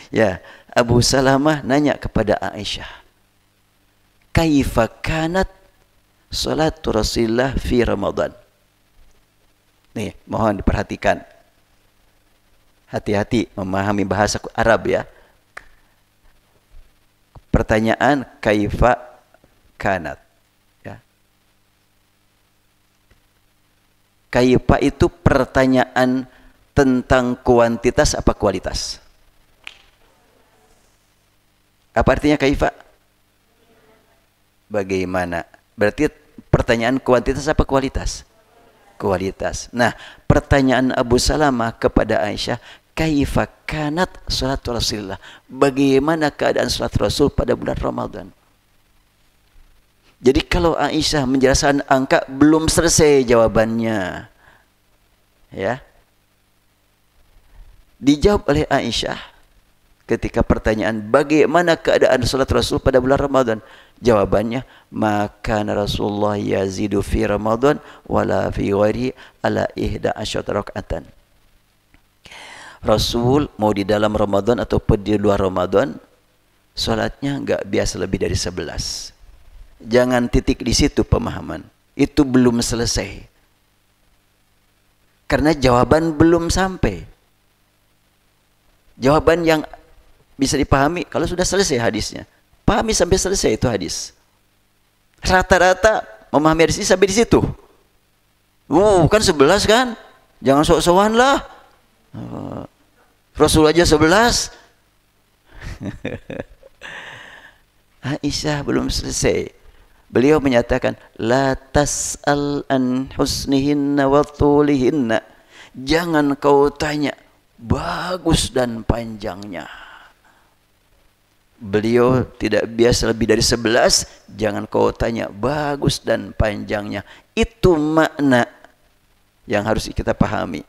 Ya, Abu Salamah nanya kepada Aisyah. Kaifa kanat salatu Rasulullah fi Ramadan? Nih, mohon diperhatikan. Hati-hati memahami bahasa Arab ya. Pertanyaan kaifa kanat ya. Kaifa itu pertanyaan tentang kuantitas apa kualitas? Apa artinya kaifa? Bagaimana? Berarti pertanyaan kuantitas apa kualitas? Kualitas. Nah, pertanyaan Abu Salamah kepada Aisyah, kaifa kanat salat Rasulullah? Bagaimana keadaan salat Rasul pada bulan Ramadan? Jadi kalau Aisyah menjelaskan angka belum selesai jawabannya. Ya. Dijawab oleh Aisyah ketika pertanyaan bagaimana keadaan salat Rasul pada bulan Ramadan? Jawabannya maka Rasulullah yazidu fi Ramadan wala fi ghairi ala 11 rakaatan. Rasul mau di dalam Ramadan atau di luar Ramadan salatnya enggak biasa lebih dari 11. Jangan titik di situ pemahaman. Itu belum selesai. Karena jawaban belum sampai. Jawaban yang bisa dipahami kalau sudah selesai hadisnya. Pahami sampai selesai itu hadis. Rata-rata memahami hadis ini sampai di situ. Kan 11 kan? Jangan sok-sokan lah. Rasul aja 11. Aisyah belum selesai. Beliau menyatakan la tas'al an husnihinna wa tulihinna. Jangan kau tanya bagus dan panjangnya. Beliau tidak biasa lebih dari 11, jangan kau tanya bagus dan panjangnya. Itu makna yang harus kita pahami.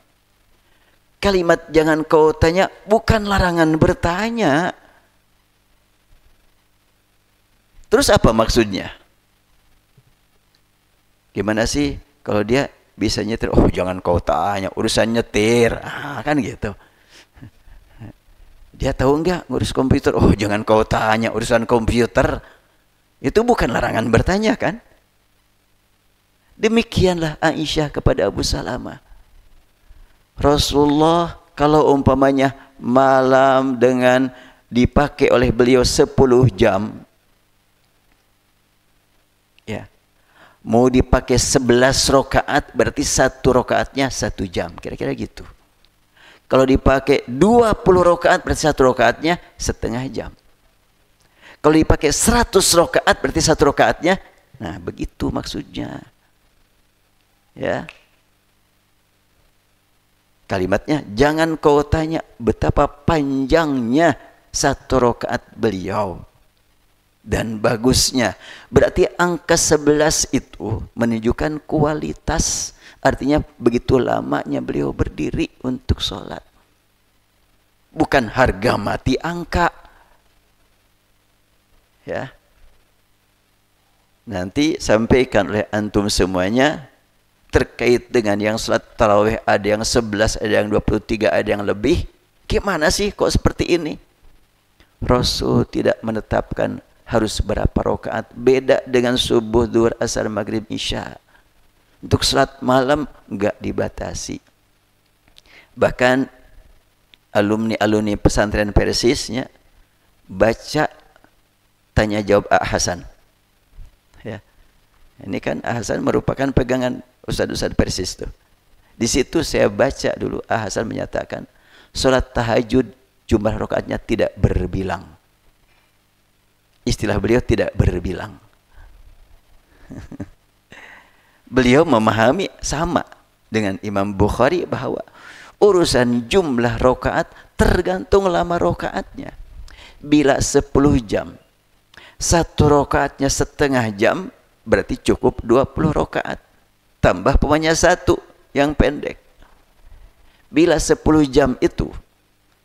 Kalimat jangan kau tanya bukan larangan bertanya. Terus apa maksudnya? Gimana sih kalau dia bisa nyetir? Oh jangan kau tanya, urusan nyetir. Kan gitu. Dia tahu enggak ngurus komputer? Oh jangan kau tanya, urusan komputer. Itu bukan larangan bertanya kan? Demikianlah Aisyah kepada Abu Salamah. Rasulullah kalau umpamanya malam dengan dipakai oleh beliau 10 jam. Ya. Mau dipakai 11 rakaat berarti 1 rakaatnya 1 jam. Kira-kira gitu. Kalau dipakai 20 rakaat berarti 1 rakaatnya setengah jam. Kalau dipakai 100 rakaat berarti 1 rakaatnya. Nah, begitu maksudnya. Ya. Kalimatnya jangan kau tanya betapa panjangnya 1 rakaat beliau. Dan bagusnya. Berarti angka 11 itu menunjukkan kualitas. Artinya begitu lamanya beliau berdiri untuk sholat. Bukan harga mati angka. Ya. Nanti sampaikan oleh antum semuanya. Terkait dengan yang sholat tarawih ada yang 11, ada yang 23, ada yang lebih. Gimana sih kok seperti ini? Rasul tidak menetapkan harus berapa rakaat, beda dengan subuh, zuhur, asar, maghrib, isya. Untuk salat malam enggak dibatasi. Bahkan alumni pesantren Persisnya baca tanya jawab A Hasan. Ya. Ini kan A Hasan merupakan pegangan ustaz-ustaz Persis tuh. Di situ saya baca dulu A Hasan menyatakan salat tahajud jumlah rakaatnya tidak berbilang. istilah beliau tidak berbilang. Beliau memahami sama dengan Imam Bukhari bahwa urusan jumlah rakaat tergantung lama rakaatnya. Bila 10 jam, satu rakaatnya setengah jam, berarti cukup 20 rakaat. Tambah pemanya satu yang pendek. Bila 10 jam itu,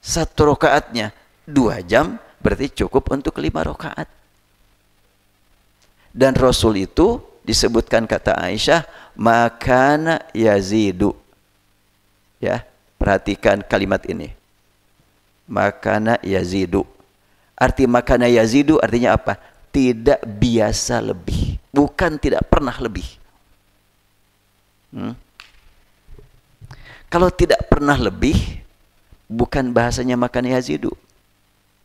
satu rakaatnya 2 jam, berarti cukup untuk 5 rakaat. Dan Rasul itu disebutkan kata Aisyah, makana yazidu. Ya, perhatikan kalimat ini. Makana yazidu. Arti makana yazidu artinya apa? Tidak biasa lebih. Bukan tidak pernah lebih. Kalau tidak pernah lebih, bukan bahasanya makana yazidu.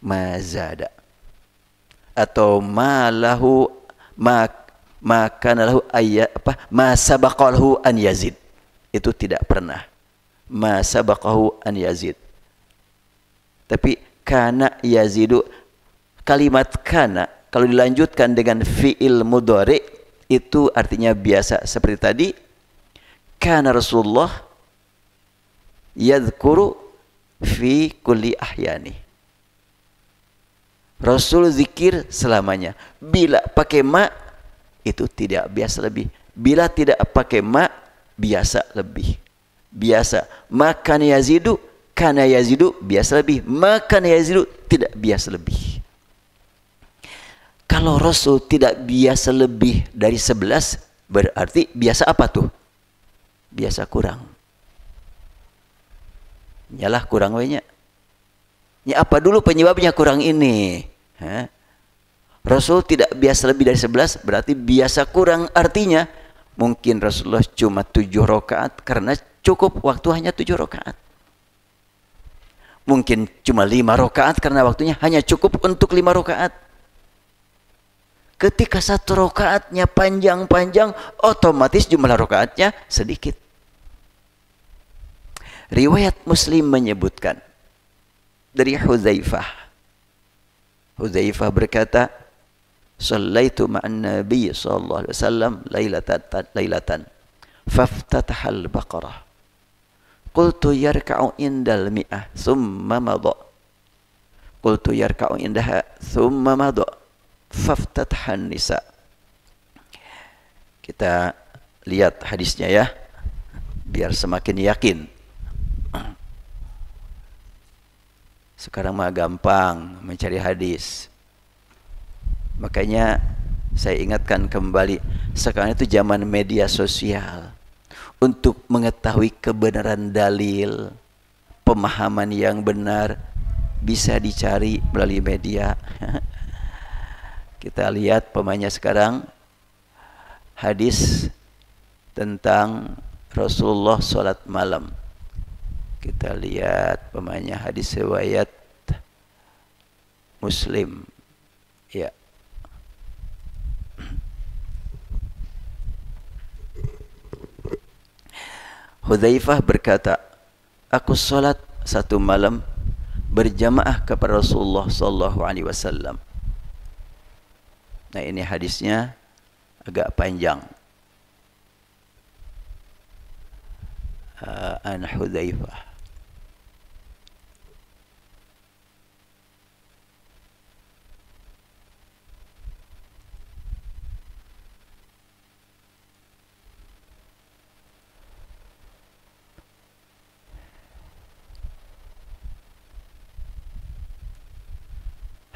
Mazada. Atau malahu makana lahu ayat apa? Ma sabaqahu an yazid. Itu tidak pernah. Ma sabaqahu an yazid. Tapi kana yazidu, kalimat kana kalau dilanjutkan dengan fi'il mudhari itu artinya biasa seperti tadi. Kana Rasulullah yadhkuru fi kulli ahyani. Rasul zikir selamanya. Bila pakai ma itu tidak biasa lebih. Bila tidak pakai ma biasa lebih. Biasa. Makan yazidu, kana yazidu biasa lebih. Makan yazidu tidak biasa lebih. Kalau Rasul tidak biasa lebih dari 11, berarti biasa apa tuh? Biasa kurang. Nyalah kurang we-nya. Ya apa dulu penyebabnya kurang ini? Rasul tidak biasa lebih dari 11, berarti biasa kurang, artinya mungkin Rasulullah cuma 7 rakaat karena cukup waktu hanya 7 rakaat. Mungkin cuma 5 rakaat karena waktunya hanya cukup untuk 5 rakaat. Ketika 1 rakaatnya panjang-panjang, otomatis jumlah rakaatnya sedikit. Riwayat Muslim menyebutkan dari Hudzaifah. Hudzaifah berkata, "Shallaitu ma'an Nabi sallallahu alaihi wasallam lailatan faftataha al-Baqarah. Qultu yarka'u indal mi'ah thumma madha. Qultu yarka'u indaha thumma madha. Faftataha an-Nisa." Kita lihat hadisnya ya, biar semakin yakin. Sekarang mah gampang mencari hadis. Makanya saya ingatkan kembali, sekarang itu zaman media sosial. Untuk mengetahui kebenaran dalil, pemahaman yang benar bisa dicari melalui media. Kita lihat pemainnya sekarang, hadis tentang Rasulullah sholat malam. Kita lihat pemainnya hadis riwayat Muslim. Ya. Hudzaifah berkata, aku sholat satu malam berjamaah kepada Rasulullah sallallahu alaihi wasallam. Nah, ini hadisnya agak panjang. An Hudzaifah.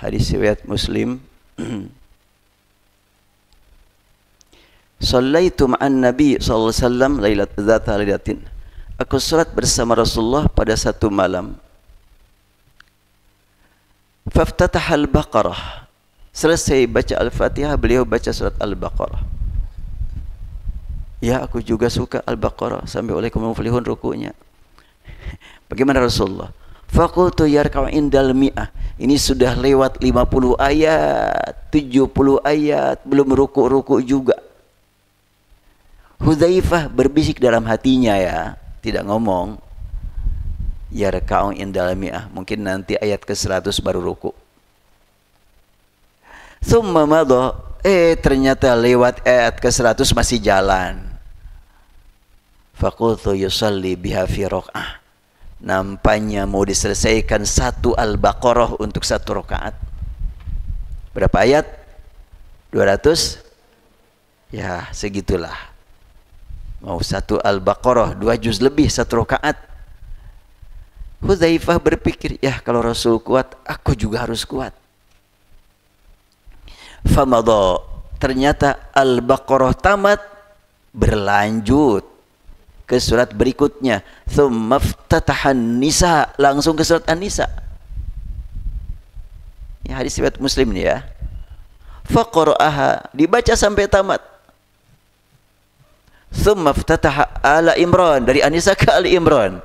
Hadis riwayat Muslim. Shallaitu ma'an Nabi sallallahu alaihi wasallam dzata lailatin. Aku salat bersama Rasulullah pada satu malam. Faftataha al-Baqarah. Selesai baca Al-Fatihah, beliau baca surat Al-Baqarah. Ya, aku juga suka Al-Baqarah sampai ulaikum muflihun rukunya. Bagaimana Rasulullah? Faqultu yarka'u indal mi'ah. Ini sudah lewat 50 ayat, 70 ayat, belum ruku-ruku juga. Hudzaifah berbisik dalam hatinya ya, tidak ngomong. Yarka'u indal mi'ah, mungkin nanti ayat ke-100 baru ruku. Thumma madha, ternyata lewat ayat ke-100 masih jalan. Faqultu yusalli biha fi raq'ah. Nampaknya mau diselesaikan satu Al-Baqarah untuk satu rakaat. Berapa ayat? 200? Ya, segitulah. Mau satu Al-Baqarah, 2 juz lebih, satu rakaat. Hudzaifah berpikir, ya kalau Rasul kuat, aku juga harus kuat. Famadha, ternyata Al-Baqarah tamat, berlanjut ke surat berikutnya. Tsumma iftatahan Nisa, langsung ke surat An-Nisa. Ya, hadis riwayat Muslim nih ya. Faqara'aha, dibaca sampai tamat. Tsumma iftataha Ala Imran, dari An-Nisa ke Ali Imran.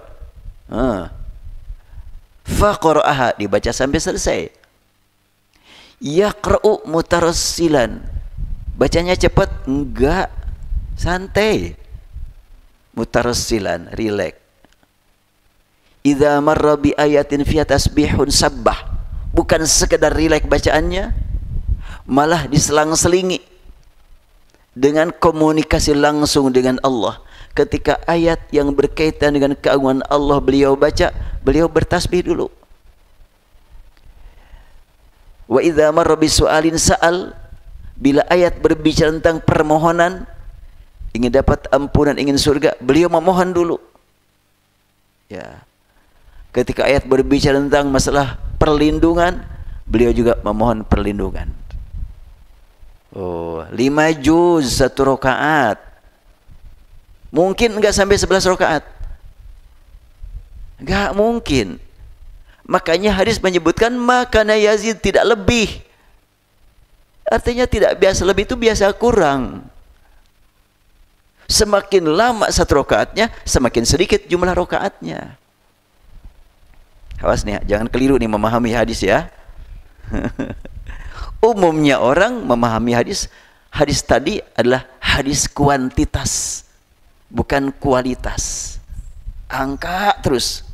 Faqara'aha, dibaca sampai selesai. Yaqra'u mutarassilan, bacanya cepat? Enggak, santai. Mutarassilan, relax. Idza marra bi ayatin fiha tasbihun sabbah, bukan sekedar relax bacaannya, malah diselang-selingi dengan komunikasi langsung dengan Allah. Ketika ayat yang berkaitan dengan keagungan Allah beliau baca, beliau bertasbih dulu. Wa idza marra bi su'alin sa'al, bila ayat berbicara tentang permohonan, ingin dapat ampunan, ingin surga, beliau memohon dulu. Ya. Ketika ayat berbicara tentang masalah perlindungan, beliau juga memohon perlindungan. 5 juz satu rakaat. Mungkin enggak sampai 11 rakaat. Enggak mungkin. Makanya hadis menyebutkan makana yazid, tidak lebih. Artinya tidak biasa lebih, itu biasa kurang. Semakin lama satu rakaatnya, semakin sedikit jumlah rakaatnya. Awas nih, jangan keliru nih memahami hadis ya. Umumnya orang memahami hadis tadi adalah hadis kuantitas, bukan kualitas. Angka terus.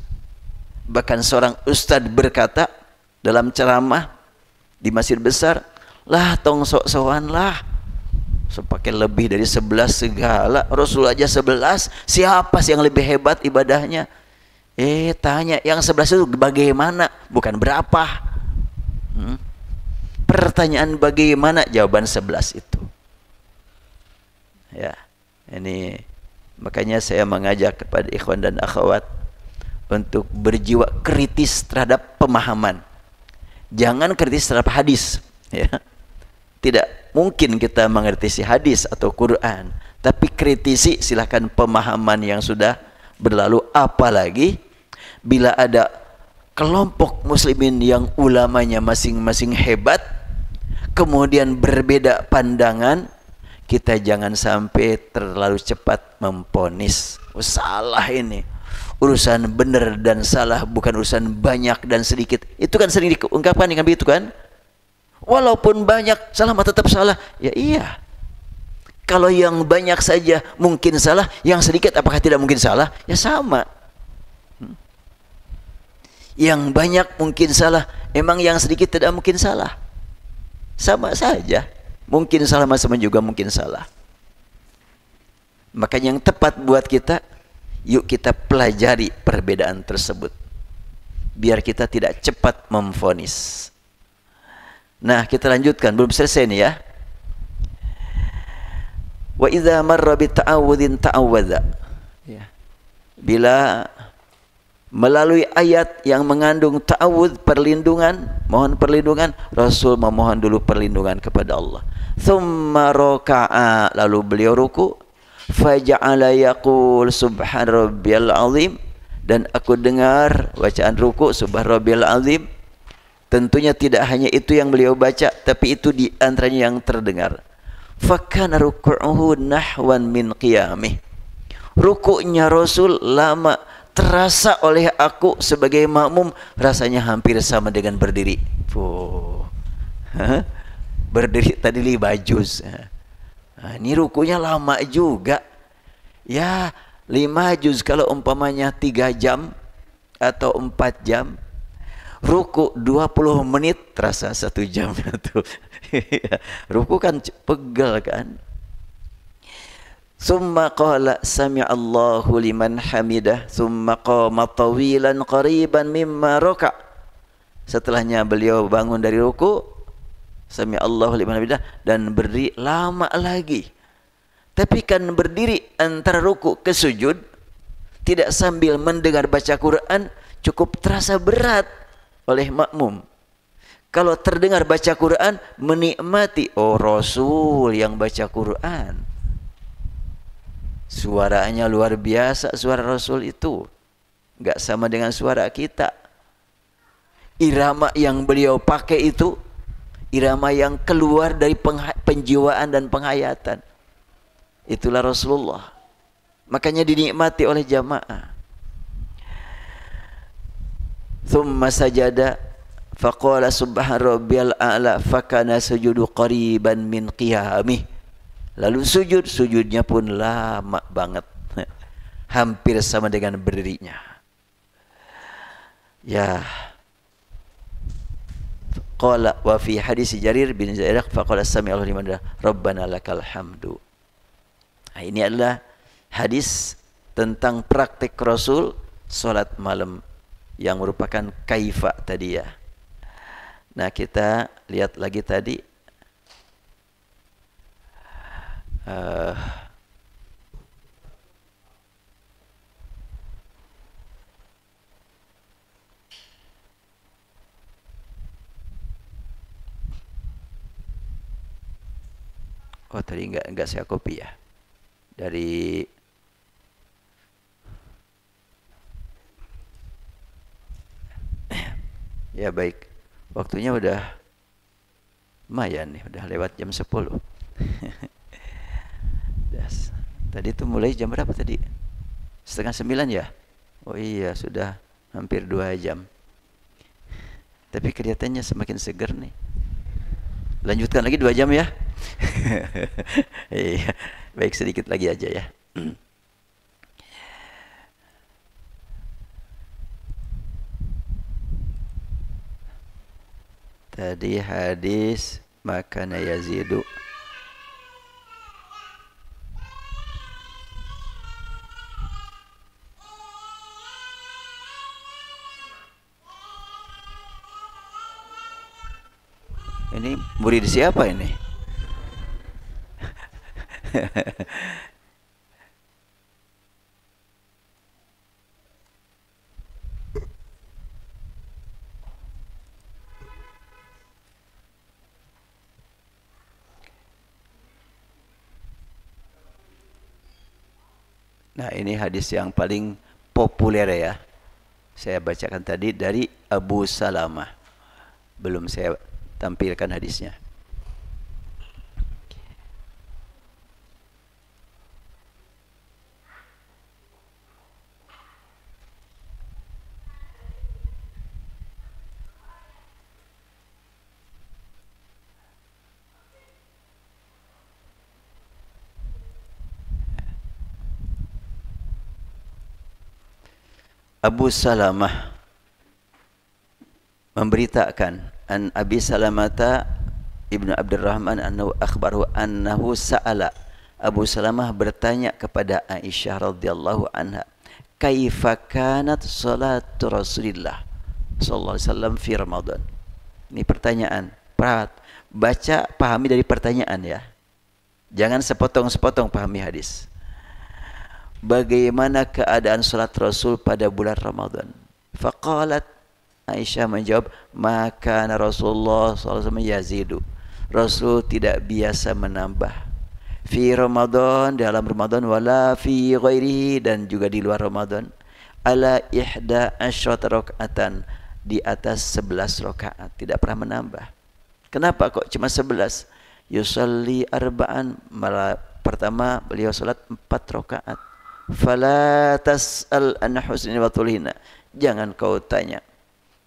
Bahkan seorang ustadz berkata dalam ceramah di masjid besar, lah tong sok-sokan lah, sepakai lebih dari 11 segala, Rasul aja 11, siapa sih yang lebih hebat ibadahnya? Tanya yang 11 itu bagaimana, bukan berapa. Pertanyaan bagaimana, jawaban 11 itu. Ya, ini makanya saya mengajak kepada ikhwan dan akhwat untuk berjiwa kritis terhadap pemahaman. Jangan kritis terhadap hadis, ya. Tidak mungkin kita mengerti hadis atau Quran, tapi kritisi silakan pemahaman yang sudah berlalu. Apalagi bila ada kelompok muslimin yang ulamanya masing-masing hebat, kemudian berbeda pandangan, kita jangan sampai terlalu cepat memponis. Salah ini. Urusan benar dan salah bukan urusan banyak dan sedikit. Itu kan sering diungkapkan dengan begitu kan? Walaupun banyak salah tetap salah. Ya iya. Kalau yang banyak saja mungkin salah, yang sedikit apakah tidak mungkin salah? Ya sama. Yang banyak mungkin salah, emang yang sedikit tidak mungkin salah. Sama saja. Mungkin salah sama juga mungkin salah. Makanya yang tepat buat kita, yuk kita pelajari perbedaan tersebut, biar kita tidak cepat memvonis. Nah, kita lanjutkan, belum selesai nih ya. Wa idza marra bi ta'awudin ta'awadza. Ya. Bila melalui ayat yang mengandung ta'awud, perlindungan, mohon perlindungan, Rasul memohon dulu perlindungan kepada Allah. Tsumma raka'a, lalu beliau ruku. Faja'ala yaqul subhan rabbiyal azim, dan aku dengar bacaan ruku subhan rabbiyal azim. Tentunya tidak hanya itu yang beliau baca, tapi itu di antaranya yang terdengar. Fakana ruku'uhu nahwan min qiyamih. Rukuknya Rasul lama, terasa oleh aku sebagai makmum rasanya hampir sama dengan berdiri. Berdiri tadi 5 juz. Nah, ini rukunya lama juga. Ya, 5 juz kalau umpamanya 3 jam atau 4 jam. Ruku 20 menit terasa 1 jam tuh. Ruku kan pegel kan. Summa qala sami'allahu liman hamidah summa qama tawilan qariban mimma raka. Setelahnya beliau bangun dari ruku, sami'allahu liman hamidah, dan berdiri lama lagi. Tapi kan berdiri antara ruku ke sujud tidak sambil mendengar baca Quran cukup terasa berat oleh makmum. Kalau terdengar baca Quran menikmati, oh Rasul yang baca Quran. Suaranya luar biasa, suara Rasul itu. Enggak sama dengan suara kita. Irama yang beliau pakai itu, irama yang keluar dari penjiwaan dan penghayatan. Itulah Rasulullah. Makanya dinikmati oleh jamaah. Thumma sajada faqala subhana rabbiyal a'la fakana sujudu qariban min qiyamih. Lalu sujudnya pun lama banget. Hampir sama dengan berdirinya. Ya. Qala wa fi hadis Jarir bin Zaid faqala sami Allahu liman rabbana lakal hamdu. Nah, ini adalah hadis tentang praktik Rasul salat malam yang merupakan kaifa tadi ya. Nah, kita lihat lagi tadi oh tadi enggak saya copy ya. Dari ya baik. Waktunya udah lumayan nih, udah lewat jam 10. Tadi itu mulai jam berapa tadi? 8:30 ya? Oh iya, sudah hampir 2 jam. Tapi kelihatannya semakin segar nih. Lanjutkan lagi 2 jam ya? Iya, baik sedikit lagi aja ya. Tadi hadis makana yazidu. Ini murid siapa ini? Nah, ini hadis yang paling populer ya. Saya bacakan tadi dari Abu Salamah. Belum saya tampilkan hadisnya. Abu Salamah memberitakan an Abi Salamata Ibnu Abdurrahman annahu akhbaru annahu sa'ala. Abu Salamah bertanya kepada Aisyah radhiyallahu anha, kaifa kanat salatu Rasulillah sallallahu alaihi wasallam fi Ramadan. Ini pertanyaan. Baca, pahami dari pertanyaan ya. Jangan sepotong-sepotong pahami hadis. Bagaimana keadaan salat Rasul pada bulan Ramadan? Faqalat, Aisyah menjawab, maka Rasulullah SAW yazidu. Rasul tidak biasa menambah. Fi Ramadan, dalam Ramadan, wala fi ghairihi, dan juga di luar Ramadan. Ala ihda asyrata rakaatan, di atas 11 rakaat, tidak pernah menambah. Kenapa kok cuma 11? Yusalli arba'an, malah pertama beliau salat 4 rakaat. Fala tas'al an husni wa tulhina, jangan kau tanya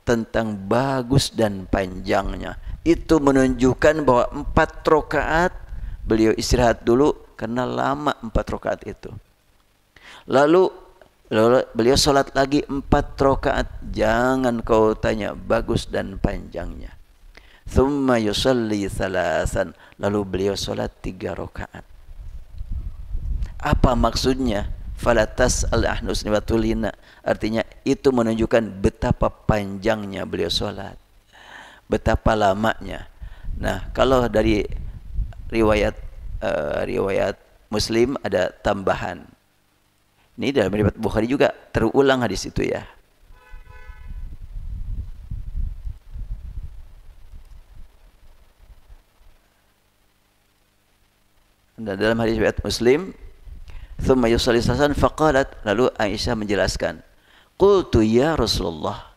tentang bagus dan panjangnya. Itu menunjukkan bahwa 4 rakaat beliau istirahat dulu karena lama 4 rakaat itu. Lalu Lalu beliau sholat lagi 4 rakaat. Jangan kau tanya bagus dan panjangnya. Thumma yusalli thalasan. Lalu beliau sholat 3 rakaat. Apa maksudnya? Falatas al-ahnusni watulina. Artinya itu menunjukkan betapa panjangnya beliau sholat. Betapa lamanya. Nah, kalau dari riwayat Muslim ada tambahan. Ini dalam riwayat Bukhari juga terulang hadis itu ya. Dan dalam hadis riwayat Muslim, "Tsumma yusalli salasan faqalat", lalu Aisyah menjelaskan, "Qultu ya Rasulullah."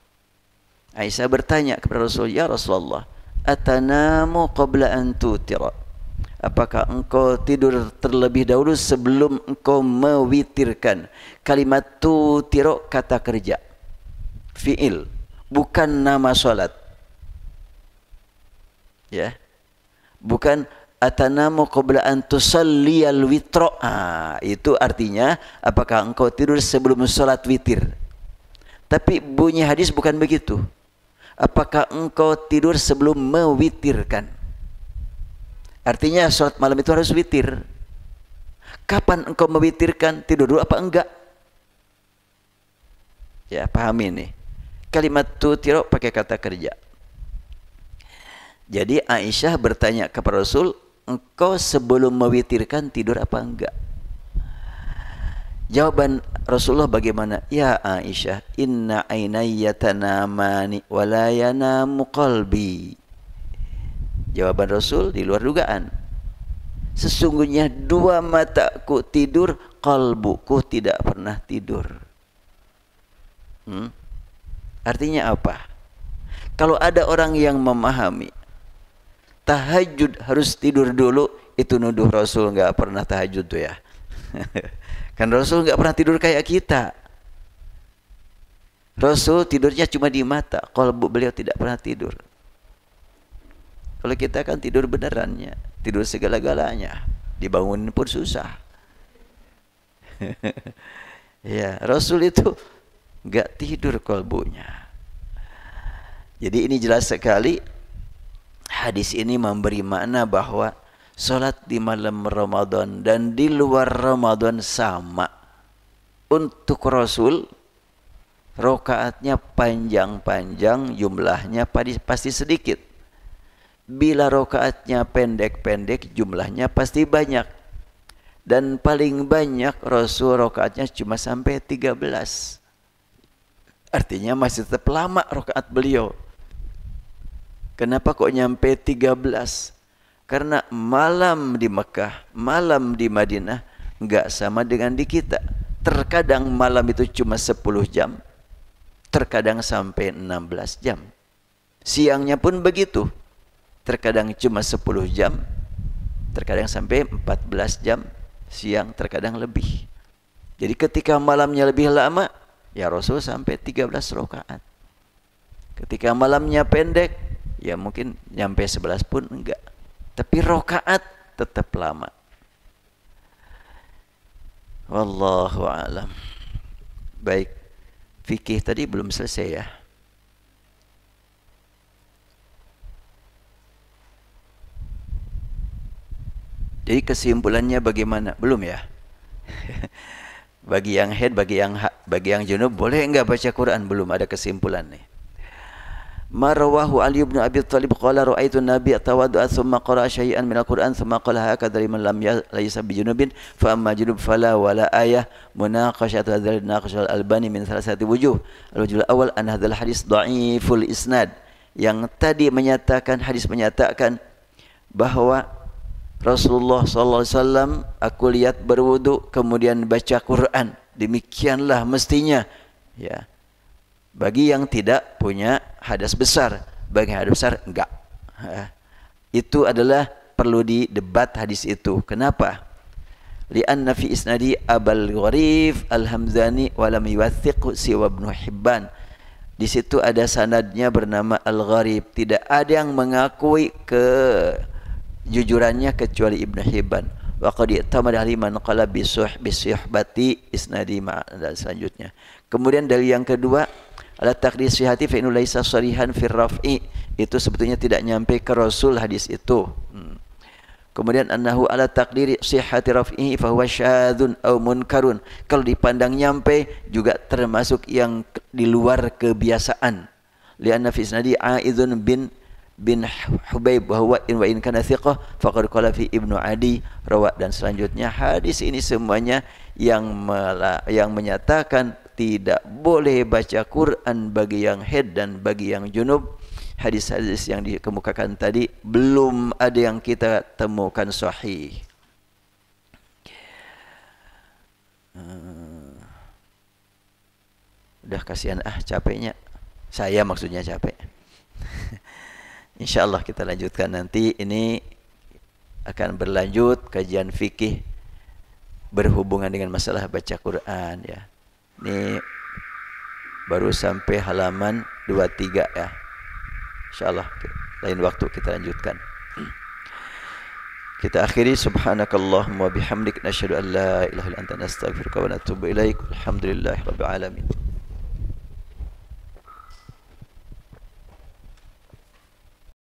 Aisyah bertanya kepada Rasul, "Ya Rasulullah, atanamu qabla an tutira?" Apakah engkau tidur terlebih dahulu sebelum engkau mewitirkan? Kalimat tutiro kata kerja, fi'il, bukan nama solat. Ya, bukan atanamu qabla an tusalliyal witro. Itu artinya apakah engkau tidur sebelum solat witir? Tapi bunyi hadis bukan begitu. Apakah engkau tidur sebelum mewitirkan? Artinya sholat malam itu harus witir. Kapan engkau mewitirkan? Tidur dulu apa enggak? Ya, pahami ini. Kalimat tutiro pakai kata kerja. Jadi Aisyah bertanya kepada Rasul, engkau sebelum mewitirkan tidur apa enggak? Jawaban Rasulullah bagaimana? Ya Aisyah, inna ainayya tanamani wa la yanamu qalbi. Jawaban Rasul di luar dugaan. Sesungguhnya dua mataku tidur, kalbuku tidak pernah tidur. Artinya apa? Kalau ada orang yang memahami tahajud harus tidur dulu, itu nuduh Rasul nggak pernah tahajud tuh ya. Kan Rasul nggak pernah tidur kayak kita. Rasul tidurnya cuma di mata, kalbu beliau tidak pernah tidur. Kalau kita kan tidur benerannya, tidur segala-galanya, dibangunin pun susah. Ya, Rasul itu enggak tidur kalbunya. Jadi ini jelas sekali, hadis ini memberi makna bahwa salat di malam Ramadan dan di luar Ramadan sama. Untuk Rasul, rakaatnya panjang-panjang, jumlahnya pasti sedikit. Bila rokaatnya pendek-pendek, jumlahnya pasti banyak. Dan paling banyak Rasul rokaatnya cuma sampai 13. Artinya masih tetap lama rokaat beliau. Kenapa kok nyampe 13? Karena malam di Mekah, malam di Madinah enggak sama dengan di kita. Terkadang malam itu cuma 10 jam. Terkadang sampai 16 jam. Siangnya pun begitu. Terkadang cuma 10 jam, terkadang sampai 14 jam, siang terkadang lebih. Jadi ketika malamnya lebih lama, ya Rasul sampai 13 rakaat. Ketika malamnya pendek, ya mungkin nyampe 11 pun enggak. Tapi rakaat tetap lama. Wallahu a'lam. Baik, fikih tadi belum selesai ya. Jadi kesimpulannya bagaimana? Belum ya? Bagi yang haid, bagi yang junub, boleh enggak baca Quran? Belum ada kesimpulan nih. Marwahu Ali bin Abi Thalib qala ra'aitu an-nabiy tawadda'a thumma qara'a syai'an min al-Quran thumma qala hakadha liman lam laysa bi junubin fa amma junub fala wala ayah munaqashatu hadzal naqash al-Albani min thalathati wujuh. Al-wujh al-awwal an hadzal hadis dha'iful isnad. Yang tadi hadis menyatakan bahwa Rasulullah SAW aku lihat berwudu kemudian baca Quran. Demikianlah mestinya. Ya. Bagi yang tidak punya hadas besar, bagi hadas besar enggak. Itu adalah perlu didebat hadis itu. Kenapa? Li'anna fi isnadi Abul Gharif Al-Hamzani wa lam yuwathiq siwa Ibnu Hibban. Di situ ada sanadnya bernama Al-Gharib. Tidak ada yang mengakui kejujurannya kecuali Ibnu Hibban. wa qad i'tamada liman qala bisuhbati isnadi dan selanjutnya. Kemudian dalil yang kedua, ala taqdir sihati fa inna laisa sharihan fir raf'i, itu sebetulnya tidak nyampe ke Rasul hadis itu. Kemudian annahu ala taqdiri sihhati raf'ihi fa huwa syadzun aw munkarun, kalau dipandang nyampe juga termasuk yang di luar kebiasaan. Lianna fi isnadi Aizun bin Hubaib wa huwa in kana thiqah faqad qala fi Ibnu Adi rawa, dan selanjutnya hadis ini semuanya yang menyatakan tidak boleh baca Quran bagi yang haid dan bagi yang junub. Hadis-hadis yang dikemukakan tadi belum ada yang kita temukan sahih. Udah kasihan capeknya. Saya maksudnya capek. Insyaallah kita lanjutkan nanti. Ini akan berlanjut kajian fikih berhubungan dengan masalah baca Quran ya. Ini baru sampai halaman 23 ya. InsyaAllah lain waktu kita lanjutkan. Kita akhiri subhanakallahumma bihamdik nasyhadu an la ilaha illa anta nastaghfiruka wa natubu ilaik. Alhamdulillahirabbil alamin.